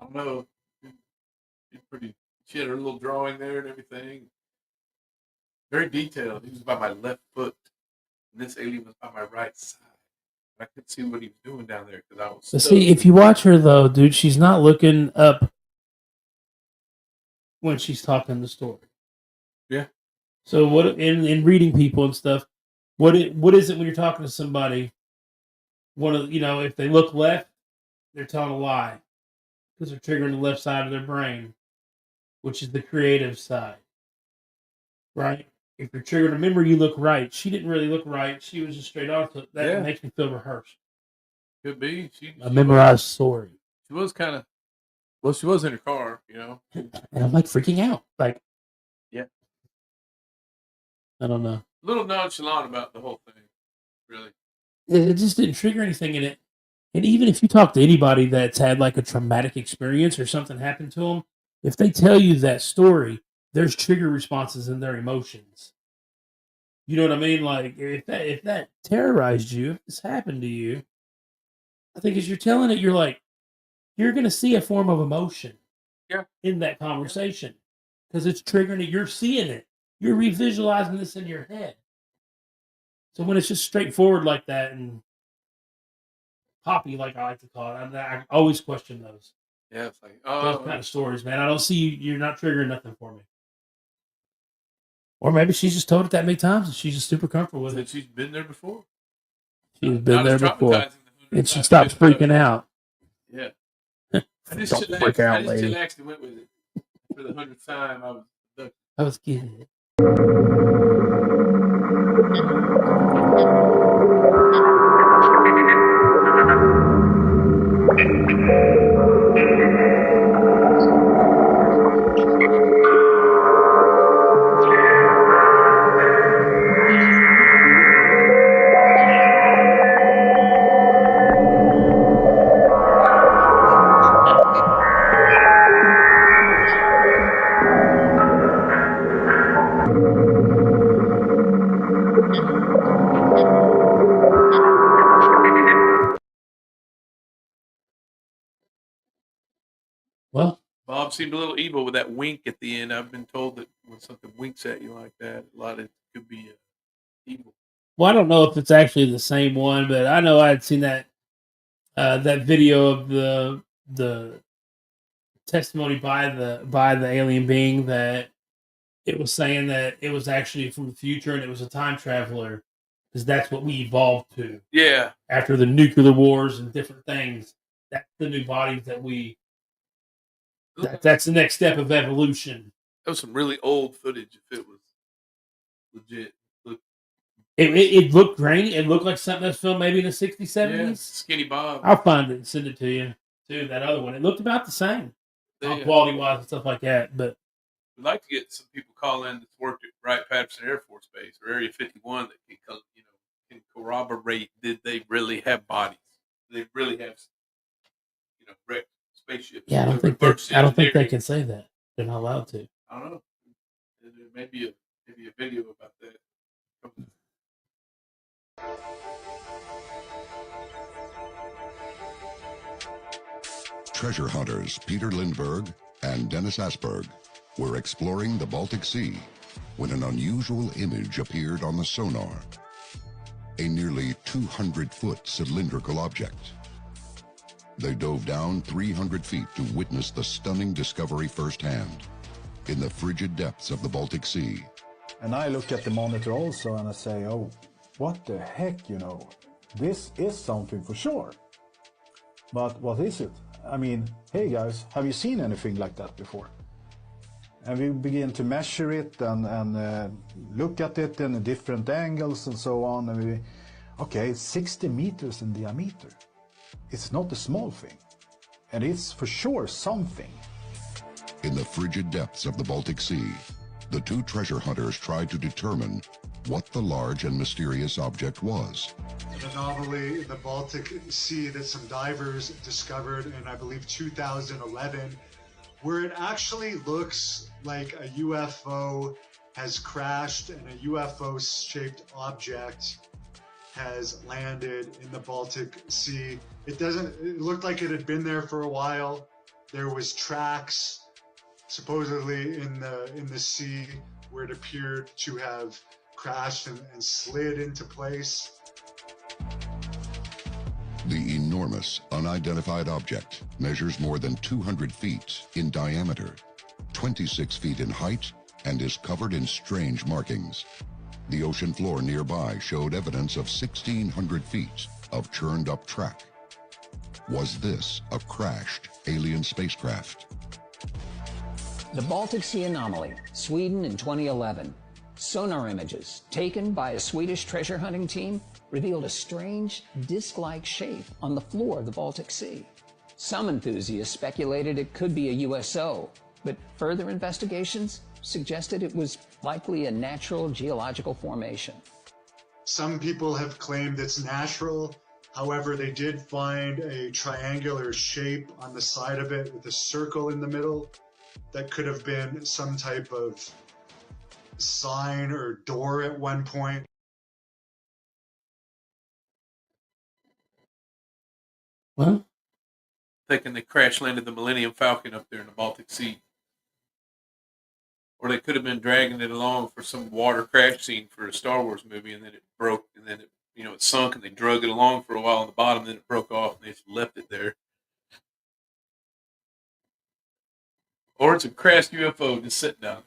don't know. She had her little drawing there and everything. Very detailed. He was by my left foot, and this alien was by my right side. I couldn't see what he was doing down there because I was. But see, if you watch her though, dude, she's not looking up when she's talking the story. Yeah. So what in reading people and stuff, what is it when you're talking to somebody? If they look left, they're telling a lie because they're triggering the left side of their brain, which is the creative side, right? If you're triggering, remember you look right. She didn't really look right. She was just straight on. So that makes me feel rehearsed. Could be. A memorized story. She was kind of. Well, she was in her car, And I'm like freaking out. Like, yeah. I don't know. A little nonchalant about the whole thing, really. It just didn't trigger anything in it. And even if you talk to anybody that's had like a traumatic experience or something happened to them, if they tell you that story, there's trigger responses in their emotions. You know what I mean? Like if that terrorized you, if this happened to you, I think as you're telling it, you're going to see a form of emotion in that conversation because it's triggering it. You're seeing it. You're revisualizing this in your head. So when it's just straightforward like that and poppy, like I like to call it, I always question those. Yeah, it's like those kind of stories, man. I don't see you're not triggering nothing for me. Or maybe she's just told it that many times and she's just super comfortable with it. She's been there before. She's been there before. And she stops freaking out. Yeah. I just chillaxed and went with it. For the 100th time, I was getting it. Well, Bob seemed a little evil with that wink at the end. I've been told that when something winks at you like that, a lot of it could be evil. Well, I don't know if it's actually the same one, but I know I had seen that that video of the testimony by the alien being that it was saying that it was actually from the future and it was a time traveler because that's what we evolved to. Yeah. After the nuclear wars and different things, that's the new bodies that we. That's the next step of evolution. That was some really old footage. If it was legit, It looked grainy. It looked like something that's filmed maybe in the 60s, 70s. yeah, Skinny Bob. I'll find it and send it to you. Too, that other one. It looked about the same, quality wise and stuff like that. But we'd like to get some people call in that's worked at Wright-Patterson Air Force Base or Area 51 that can corroborate, did they really have bodies? Did they really have, wrecked spaceships? yeah, I don't think they can say that. They're not allowed to. I don't know. There may be a video about that. Treasure hunters Peter Lindbergh and Dennis Asberg were exploring the Baltic Sea when an unusual image appeared on the sonar. A nearly 200-foot cylindrical object. They dove down 300 feet to witness the stunning discovery firsthand in the frigid depths of the Baltic Sea. And I look at the monitor also and I say, oh, what the heck, this is something for sure. But what is it? I mean, hey guys, have you seen anything like that before? And we begin to measure it and look at it in different angles and so on. And okay, it's 60 meters in diameter. It's not a small thing. And it's for sure something. In the frigid depths of the Baltic Sea, the two treasure hunters tried to determine what the large and mysterious object was. An anomaly in the Baltic Sea that some divers discovered in, I believe, 2011, where it actually looks like a UFO has crashed and a UFO-shaped object has landed in the Baltic Sea. It looked like it had been there for a while. There was tracks supposedly in the sea where it appeared to have crashed and slid into place. The enormous, unidentified object measures more than 200 feet in diameter, 26 feet in height, and is covered in strange markings. The ocean floor nearby showed evidence of 1,600 feet of churned-up track. Was this a crashed alien spacecraft? The Baltic Sea anomaly, Sweden in 2011. Sonar images taken by a Swedish treasure hunting team revealed a strange disc-like shape on the floor of the Baltic Sea. Some enthusiasts speculated it could be a USO, but further investigations suggested it was likely a natural geological formation. Some people have claimed it's natural. However, they did find a triangular shape on the side of it with a circle in the middle that could have been some type of sign or door at one point. Well, Thinking they crash landed the Millennium Falcon up there in the Baltic Sea. Or they could have been dragging it along for some water crash scene for a Star Wars movie, and then it broke, and then it sunk, and they drug it along for a while on the bottom, then it broke off, and they just left it there. Or it's a crashed UFO just sitting down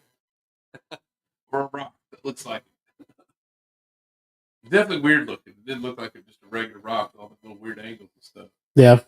there. Or a rock that looks like it. Definitely weird looking. It didn't look like it was just a regular rock with all the little weird angles and stuff. Yeah.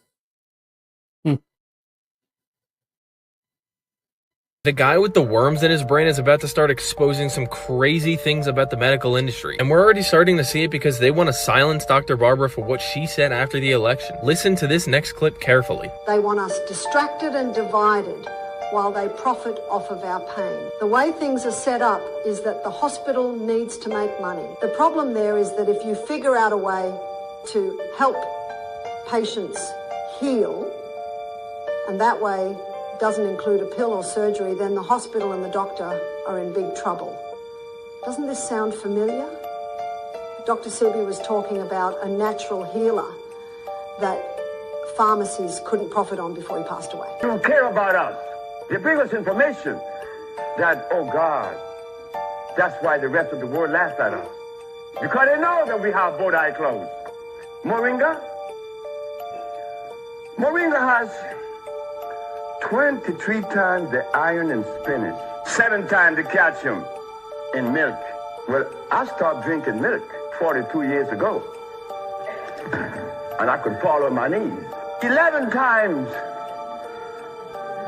The guy with the worms in his brain is about to start exposing some crazy things about the medical industry. And we're already starting to see it because they want to silence Dr. Barbara for what she said after the election. Listen to this next clip carefully. They want us distracted and divided while they profit off of our pain. The way things are set up is that the hospital needs to make money. The problem there is that if you figure out a way to help patients heal, and that way doesn't include a pill or surgery, then the hospital and the doctor are in big trouble. Doesn't this sound familiar? Dr. Sebi was talking about a natural healer that pharmacies couldn't profit on before he passed away. They don't care about us. They bring us information that, oh God, that's why the rest of the world laughs at us. Because they know that we have both eyes closed. Moringa has 23 times the iron in spinach, 7 times the calcium in milk. Well, I stopped drinking milk 42 years ago, and I could fall on my knees. 11 times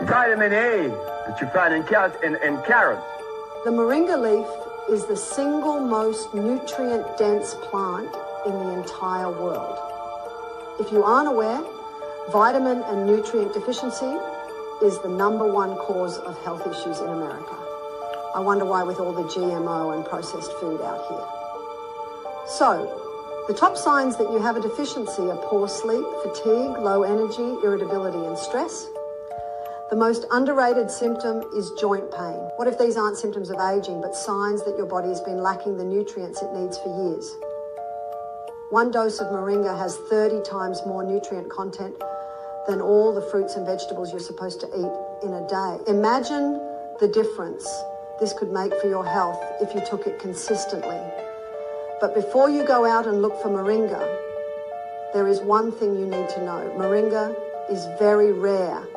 vitamin A, that you find in carrots. The moringa leaf is the single most nutrient-dense plant in the entire world. If you aren't aware, vitamin and nutrient deficiency is the #1 cause of health issues in America. I wonder why with all the GMO and processed food out here. So, the top signs that you have a deficiency are poor sleep, fatigue, low energy, irritability, and stress. The most underrated symptom is joint pain. What if these aren't symptoms of aging, but signs that your body has been lacking the nutrients it needs for years? 1 dose of moringa has 30 times more nutrient content than all the fruits and vegetables you're supposed to eat in a day. Imagine the difference this could make for your health if you took it consistently. But before you go out and look for moringa, there is one thing you need to know. Moringa is very rare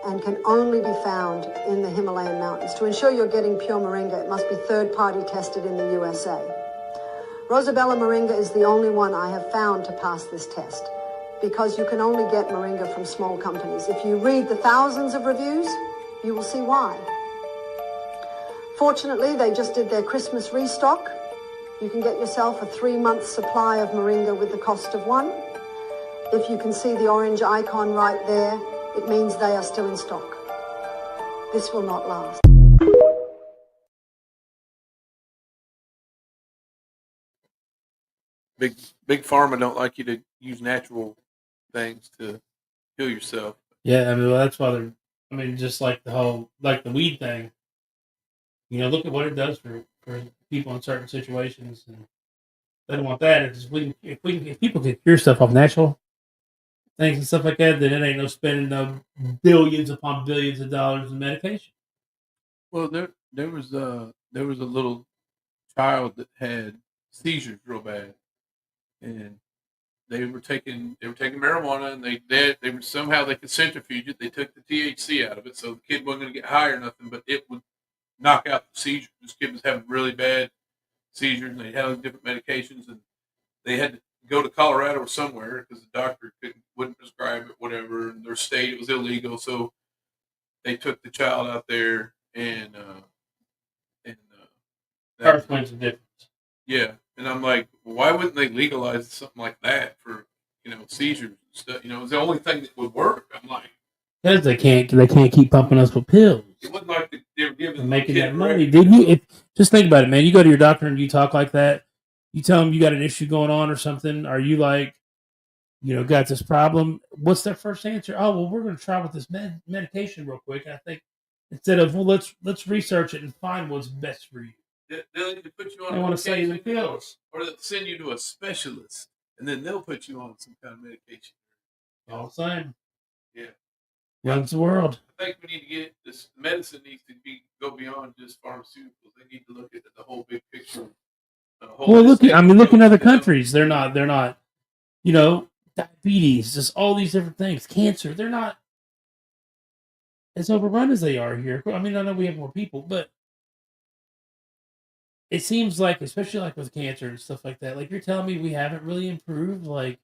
and can only be found in the Himalayan mountains. To ensure you're getting pure moringa, it must be third-party tested in the USA. Rosabella moringa is the only one I have found to pass this test, because you can only get moringa from small companies. If you read the thousands of reviews, you will see why. Fortunately, they just did their Christmas restock. You can get yourself a 3-month supply of moringa with the cost of 1. If you can see the orange icon right there, it means they are still in stock. This will not last. Big pharma don't like you to use natural things to heal yourself. Yeah, I mean, well, that's why they're. I mean, just like the weed thing. You know, look at what it does for people in certain situations, and they don't want that. If people can cure stuff off natural things and stuff like that, then it ain't no spending no billions upon billions of dollars in medication. Well, there was a little child that had seizures real bad, and they were taking marijuana, and they were somehow they could centrifuge it. They took the THC out of it, so the kid wasn't going to get high or nothing, but it would knock out the seizures. This kid was having really bad seizures, and they had all different medications, and they had to go to Colorado or somewhere because the doctor wouldn't prescribe it, whatever. In their state, it was illegal, so they took the child out there, and that explains the difference. Yeah, and I'm like, well, why wouldn't they legalize something like that for seizures and stuff? It's the only thing that would work. I'm like, because they can't keep pumping us with pills. It wasn't like they were giving making that money. Did you? Just think about it, man. You go to your doctor and you talk like that. You tell them you got an issue going on or something. Are you like, got this problem? What's their first answer? Oh, well, we're going to try with this medication real quick. And I think instead of, well, let's research it and find what's best for you. They'll either put you on. They want to sell you the pills, or they'll send you to a specialist, and then they'll put you on some kind of medication. All the same. Yeah. Runs the world. I think we need to get this medicine needs to go beyond just pharmaceuticals. They need to look at the whole big picture. Well, look in other countries. They're not, diabetes, just all these different things, cancer. They're not as overrun as they are here. I mean, I know we have more people, but it seems like, especially like with cancer and stuff like that, like you're telling me we haven't really improved, like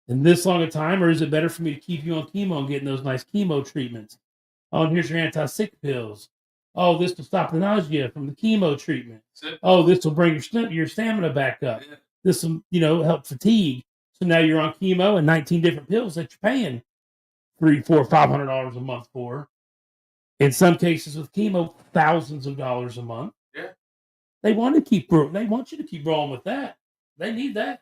in this long a time, or is it better for me to keep you on chemo and getting those nice chemo treatments? Oh, and here's your anti-sick pills. Oh, this will stop the nausea from the chemo treatment. Oh, this will bring your stamina back up. This will, help fatigue. So now you're on chemo and 19 different pills that you're paying $300, $400, $500 a month for. In some cases with chemo, thousands of dollars a month. Yeah. They want you to keep rolling with that. They need that.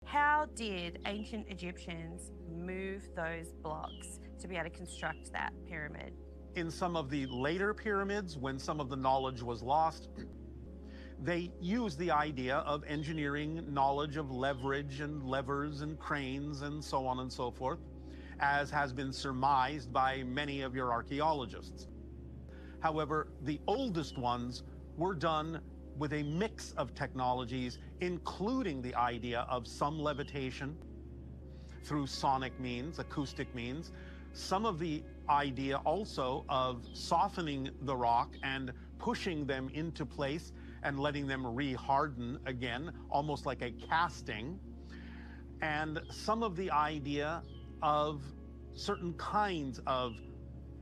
How did ancient Egyptians move those blocks to be able to construct that pyramid? In some of the later pyramids, when some of the knowledge was lost, they used the idea of engineering knowledge of leverage and levers and cranes and so on and so forth, as has been surmised by many of your archaeologists. However, the oldest ones were done with a mix of technologies, including the idea of some levitation through sonic means, acoustic means, some of the idea also of softening the rock and pushing them into place and letting them re-harden again, almost like a casting, and some of the idea of certain kinds of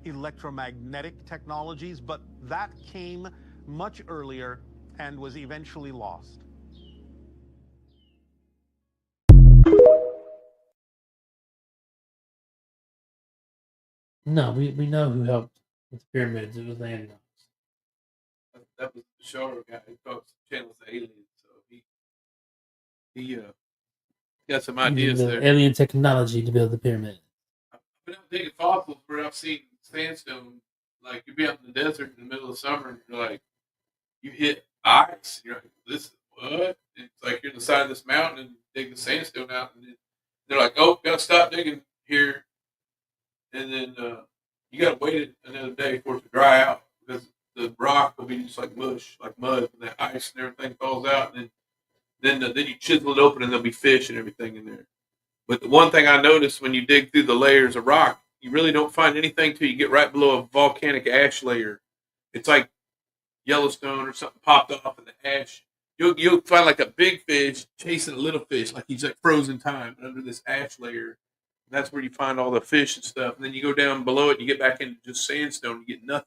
electromagnetic technologies, but that came much earlier and was eventually lost. No, we know who helped with the pyramids. It was the Anunnakis. That was the Shara guy who talks channels the aliens. So he got some ideas Using there. the alien technology to build the pyramid. I've been out digging fossils where I've seen sandstone. Like you'd be out in the desert in the middle of summer, and you're like, you hit ice. You're like, this is what? It's like you're on the side of this mountain and you dig the sandstone out, and they're like, oh, gotta stop digging here, and then you gotta wait another day for it to dry out because the rock will be just like mush, like mud, and that ice and everything falls out, and then you chisel it open, and there'll be fish and everything in there. But the one thing I noticed when you dig through the layers of rock, you really don't find anything till you get right below a volcanic ash layer. It's like Yellowstone or something popped off in the ash. You'll find like a big fish chasing a little fish, like he's like frozen time under this ash layer. And that's where you find all the fish and stuff. And then you go down below it and you get back into just sandstone and you get nothing.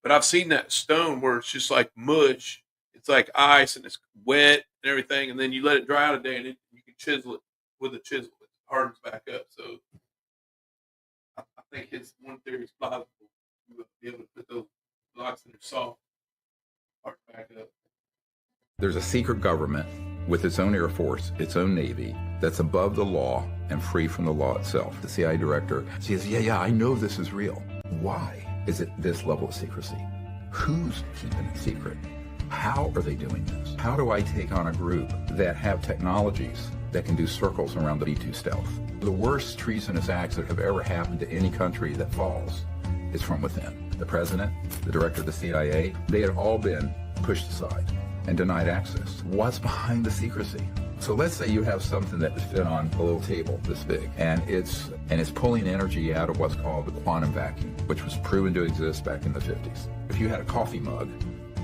But I've seen that stone where it's just like mush. It's like ice and it's wet and everything. And then you let it dry out a day and you can chisel it with a chisel. It hardens back up. So I think his one theory is plausible. You will be able to put those blocks in your salt, harden back up. There's a secret government with its own Air Force, its own Navy, that's above the law and free from the law itself. The CIA director says, yeah, I know this is real. Why is it this level of secrecy? Who's keeping it secret? How are they doing this? How do I take on a group that have technologies that can do circles around the B-2 stealth? The worst treasonous acts that have ever happened to any country that falls is from within. The president, the director of the CIA, they had all been pushed aside and denied access. What's behind the secrecy? So let's say you have something that is fit on a little table this big, and it's pulling energy out of what's called the quantum vacuum, which was proven to exist back in the 50s. If you had a coffee mug,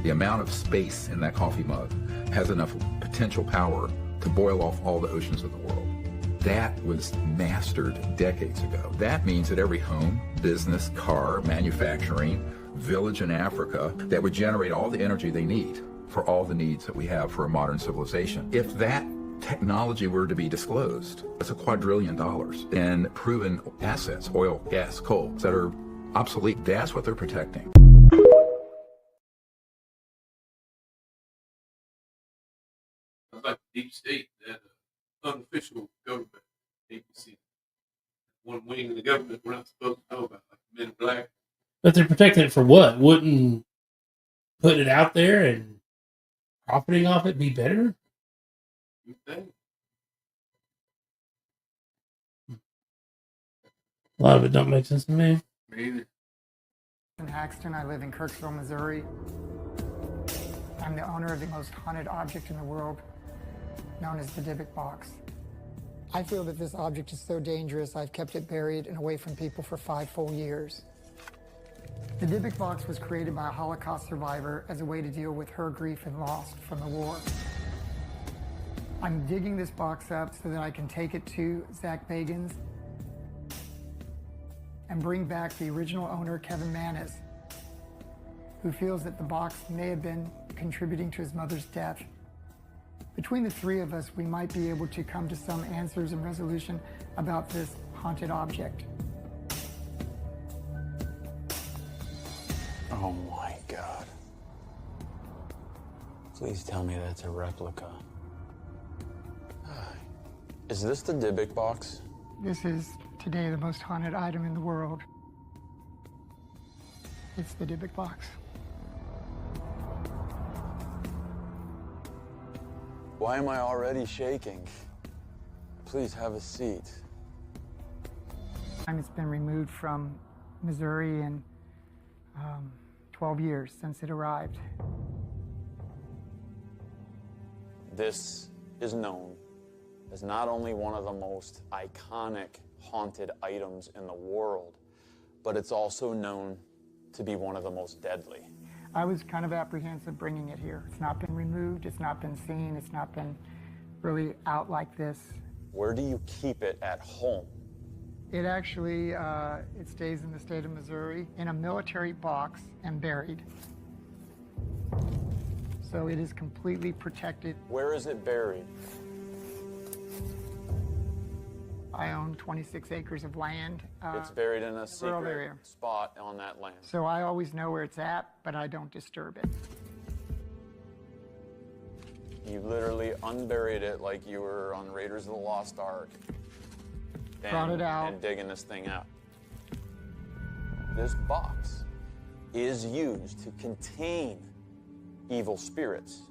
the amount of space in that coffee mug has enough potential power to boil off all the oceans of the world. That was mastered decades ago. That means that every home, business, car, manufacturing, village in Africa that would generate all the energy they need for all the needs that we have for a modern civilization. If that technology were to be disclosed, it's $1 quadrillion in proven assets, oil, gas, coal, that are obsolete. That's what they're protecting. It's like the deep state, that unofficial government agency. One wing of the government we're not supposed to know about, like Men in Black. But they're protecting it for what? Wouldn't putting it out there and profiting off it be better? You think? A lot of it don't make sense to me. Me either. In Haxton, I live in Kirksville, Missouri. I'm the owner of the most haunted object in the world, known as the Dybbuk box. I feel that this object is so dangerous, I've kept it buried and away from people for 5 full years. The Dybbuk box was created by a Holocaust survivor as a way to deal with her grief and loss from the war. I'm digging this box up so that I can take it to Zach Bagans and bring back the original owner, Kevin Manis, who feels that the box may have been contributing to his mother's death. Between the three of us, we might be able to come to some answers and resolution about this haunted object. Oh my God. Please tell me that's a replica. Is this the Dybbuk box? This is today the most haunted item in the world. It's the Dybbuk box. Why am I already shaking? Please have a seat. It's been removed from Missouri in 12 years since it arrived. This is known as not only one of the most iconic haunted items in the world, but it's also known to be one of the most deadly. I was kind of apprehensive bringing it here. It's not been removed, it's not been seen, it's not been really out like this. Where do you keep it at home? It actually, it stays in the state of Missouri in a military box and buried. So it is completely protected. Where is it buried? I own 26 acres of land. It's buried in a rural secret area. spot on that land. So I always know where it's at, but I don't disturb it. You literally unburied it like you were on Raiders of the Lost Ark. Brought it out. And digging this thing out. This box is used to contain evil spirits.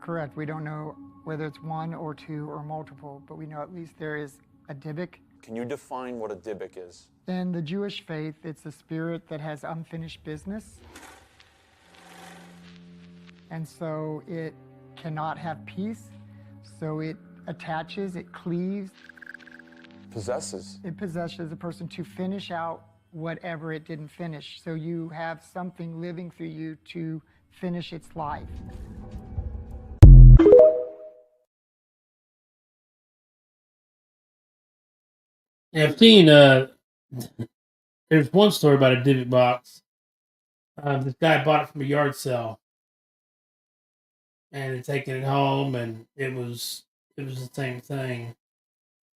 Correct. We don't know whether it's one or two or multiple, but we know at least there is a Dybbuk. Can you define what a Dybbuk is? In the Jewish faith, it's a spirit that has unfinished business. And so it cannot have peace. So it attaches, it cleaves. Possesses. It possesses a person to finish out whatever it didn't finish. So you have something living through you to finish its life. Yeah, I've seen, there's one story about a Dybbuk box. This guy bought it from a yard sale and had taken it home, and it was the same thing.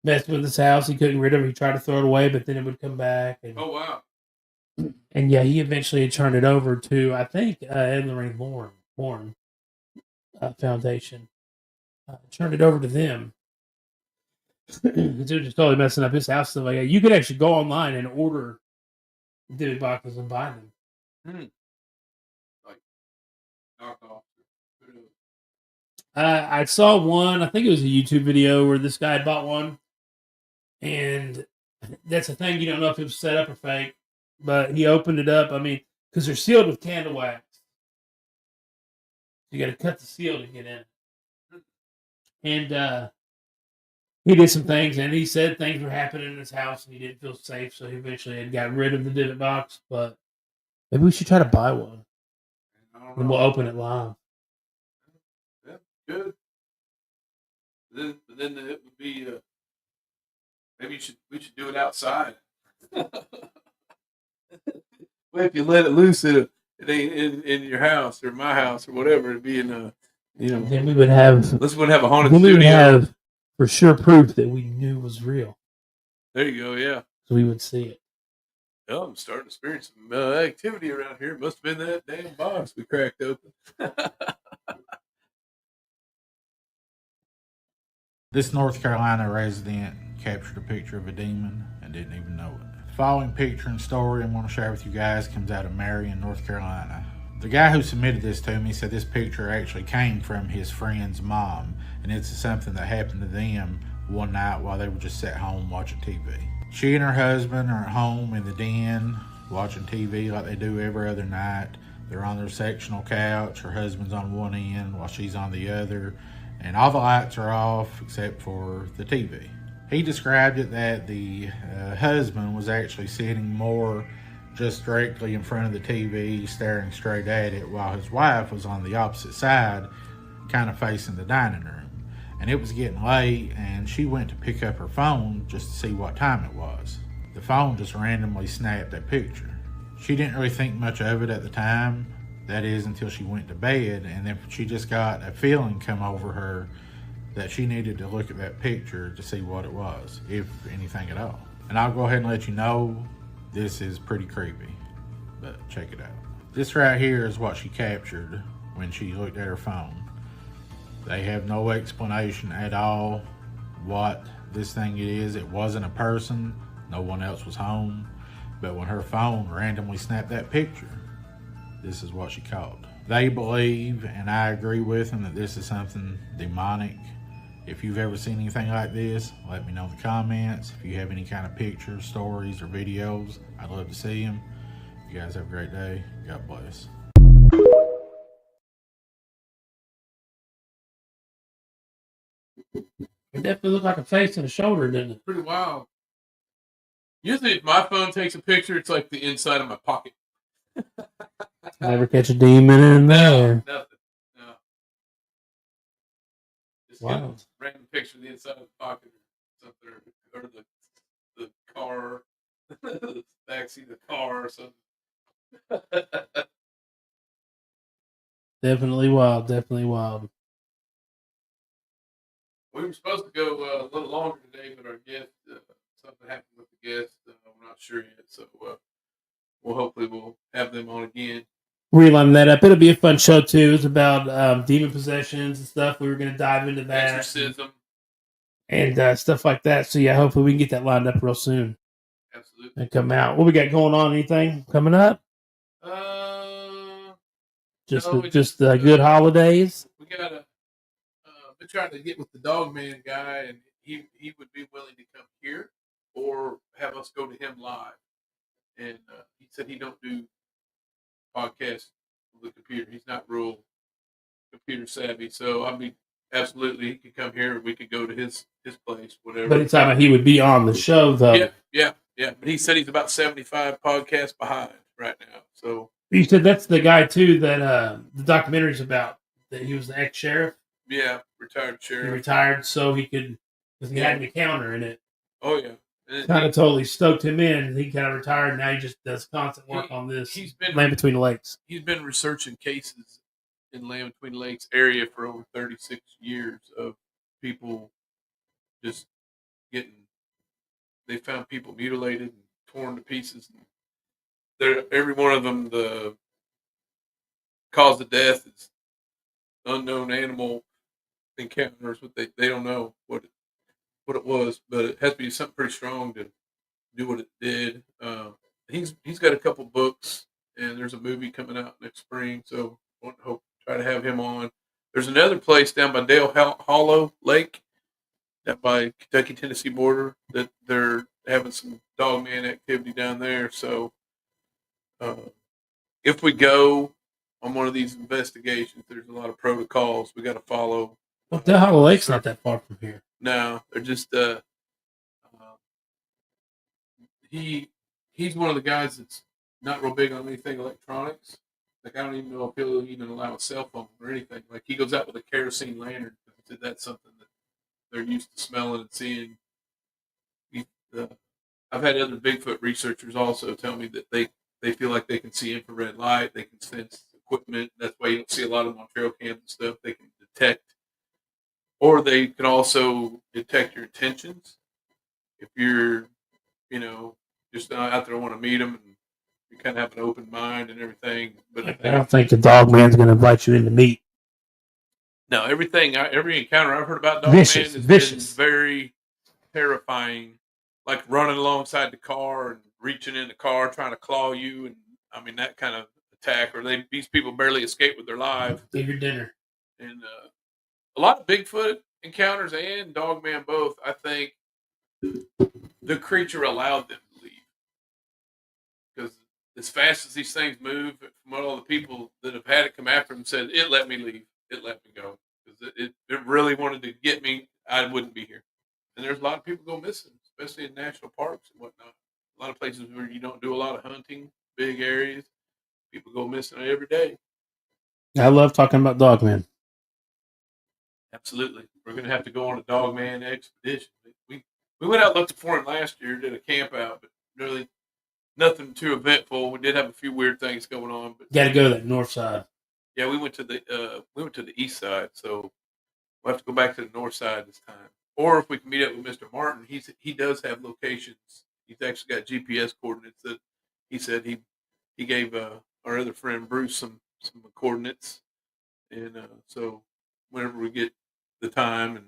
Messed with his house, he couldn't get rid of it. He tried to throw it away, but then it would come back. And, Oh, wow. and yeah, he eventually had turned it over to, I think, Ed and Lorraine Bourne Foundation. Turned it over to them. Dude just totally messing up his house. Stuff like that. You could actually go online and order Dybbuk boxes and buy them. Like, knockoff. I saw one. I think it was a YouTube video where this guy bought one, and that's the thing. You don't know if it was set up or fake, but he opened it up. I mean, because they're sealed with candle wax, you got to cut the seal to get in. And he did some things, and he said things were happening in his house, and he didn't feel safe, so he eventually had got rid of the Dybbuk box. But maybe we should try to buy one, and we'll open it live. Yeah, good. Then it would be maybe we should do it outside. Well, if you let it loose, it ain't in your house or my house or whatever. It'd be in a Then we would have. Let's have a haunted then we would studio. have for sure proof that we knew was real. There you go. Yeah. So we would see it. Oh, I'm starting to experience some activity around here. Must have been that damn box we cracked open. This North Carolina resident captured a picture of a demon and didn't even know it. The following picture and story I'm going to share with you guys comes out of Marion, North Carolina. The guy who submitted this to me said this picture actually came from his friend's mom, and it's something that happened to them one night while they were just sat home watching TV. She and her husband are at home in the den watching TV like they do every other night. They're on their sectional couch. Her husband's on one end while she's on the other, and all the lights are off except for the TV. He described it that the husband was actually sitting more just directly in front of the TV, staring straight at it, while his wife was on the opposite side, kind of facing the dining room. And it was getting late, and she went to pick up her phone just to see what time it was. The phone just randomly snapped that picture. She didn't really think much of it at the time, that is until she went to bed, and then she just got a feeling come over her that she needed to look at that picture to see what it was, if anything at all. And I'll go ahead and let you know, this is pretty creepy, but check it out. This right here is what she captured when she looked at her phone. They have no explanation at all what this thing is. It wasn't a person, no one else was home, but when her phone randomly snapped that picture, this is what she caught. They believe, and I agree with them, that this is something demonic. If you've ever seen anything like this, let me know in the comments. If you have any kind of pictures, stories, or videos, I'd love to see them. You guys have a great day. God bless. It definitely looked like a face and a shoulder, didn't it? Pretty wild. Usually if my phone takes a picture, it's like the inside of my pocket. Never catch a demon in there. Nothing. No. Just Wow. random picture of the inside of the pocket or something, or the car, the backseat of the car or something. Definitely wild. Definitely wild. We were supposed to go a little longer today, but our guest, something happened with the guest. We're not sure yet, so we'll have them on again. Reline that up. It'll be a fun show too. It's about demon possessions and stuff. We were going to dive into that, Exorcism. and stuff like that. So yeah, hopefully we can get that lined up real soon. Absolutely. And come out. What we got going on? Anything coming up? Just good holidays. We got been trying to get with the Dog Man guy, and he would be willing to come here or have us go to him live. And he said he don't do podcasts with the computer. He's not real computer savvy, so I'd be absolutely he could come here. We could go to his place, whatever. But it's time he would be on the show though. Yeah. But he said he's about 75 podcasts behind right now. So You said that's the guy too that the documentary's about. That he was the ex-sheriff. yeah, retired sheriff. He retired so he could, because he had an encounter in it. Oh yeah. And Kind of totally stoked him in. He kind of retired. Now he just does constant work on this. He's been Land Between the Lakes. He's been researching cases in Land Between the Lakes area for over 36 years of people just getting. They found people mutilated and torn to pieces. Every one of them, the cause of death is unknown animal encounters, but they don't know what it was, but it has to be something pretty strong to do what it did. He's got a couple books, and there's a movie coming out next spring, so I hope try to have him on. There's another place down by Dale Hollow Lake, down by Kentucky-Tennessee border, that they're having some dogman activity down there. So if we go on one of these investigations, there's a lot of protocols we got to follow. Well, Dale Hollow Lake's not that far from here. No, they're just he's one of the guys that's not real big on anything electronics. Like I don't even know if he'll even allow a cell phone or anything. Like he goes out with a kerosene lantern because that's something that they're used to smelling and seeing. I've had other Bigfoot researchers also tell me that they feel like they can see infrared light, they can sense equipment. That's why you don't see a lot of them on trail cams and stuff. They can detect. Or they can also detect your intentions. If you're, just out there want to meet them and you kind of have an open mind and everything. But I don't think the dog man's going to invite you in to meet. No, every encounter I've heard about dog Vicious, man has vicious. been very terrifying. Like running alongside the car and reaching in the car trying to claw you, and I mean that kind of attack. Or these people barely escape with their lives. Get your dinner. And a lot of Bigfoot encounters and Dogman both, I think the creature allowed them to leave. Because as fast as these things move, from all the people that have had it come after them said, it let me leave. It let me go. Because it really wanted to get me, I wouldn't be here. And there's a lot of people go missing, especially in national parks and whatnot. A lot of places where you don't do a lot of hunting, big areas, people go missing every day. I love talking about Dogman. Absolutely. We're going to have to go on a Dogman expedition. We went out looking for him last year, did a camp out, but really nothing too eventful. We did have a few weird things going on. But Got to go to that north side. Yeah, we went to the east side, so we'll have to go back to the north side this time. Or if we can meet up with Mr. Martin, he does have locations. He's actually got GPS coordinates that he said he gave our other friend Bruce some coordinates, and so whenever we get the time and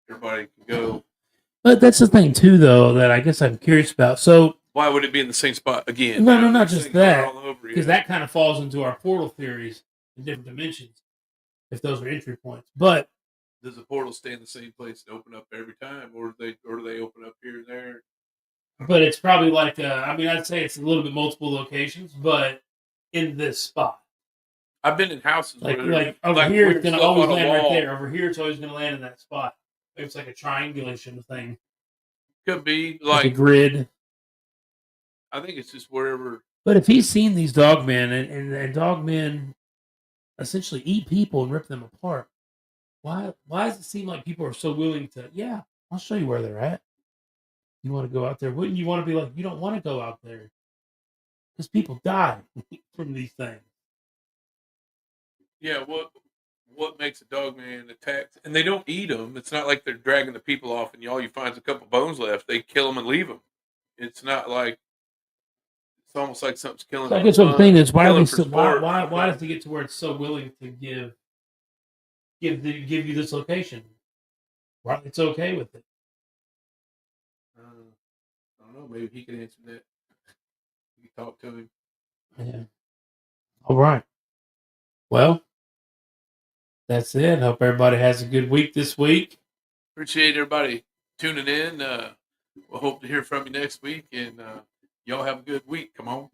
everybody can go. But that's the thing too, though, that I guess I'm curious about. So why would it be in the same spot again? No, not just that, all over, because that kind of falls into our portal theories in different dimensions, if those are entry points. But does the portal stay in the same place and open up every time, or do they open up here and there? But it's probably like I'd say it's a little bit multiple locations, but in this spot. I've been in houses like where over here weird it's going to stuff always on a land right wall. there. Over here it's always going to land in that spot. It's like a triangulation thing. Could be Like a grid. I think it's just wherever. But if he's seen these dogmen and dogmen essentially eat people and rip them apart, why does it seem like people are so willing to? Yeah, I'll show you where they're at. You want to go out there? Wouldn't you want to be like, you don't want to go out there because people die from these things. Yeah, what makes a dog man attack? And they don't eat them. It's not like they're dragging the people off and all you find is a couple bones left. They kill them and leave them. It's not like it's almost like something's killing. So I them guess what I'm saying is why killing are they for so, sport. why does it get to where it's so willing to give you this location? Why it's okay with it? I don't know. Maybe he can answer that. You can talk to him. Yeah. All right. Well, that's it. Hope everybody has a good week this week. Appreciate everybody tuning in. We'll hope to hear from you next week, and y'all have a good week. Come on.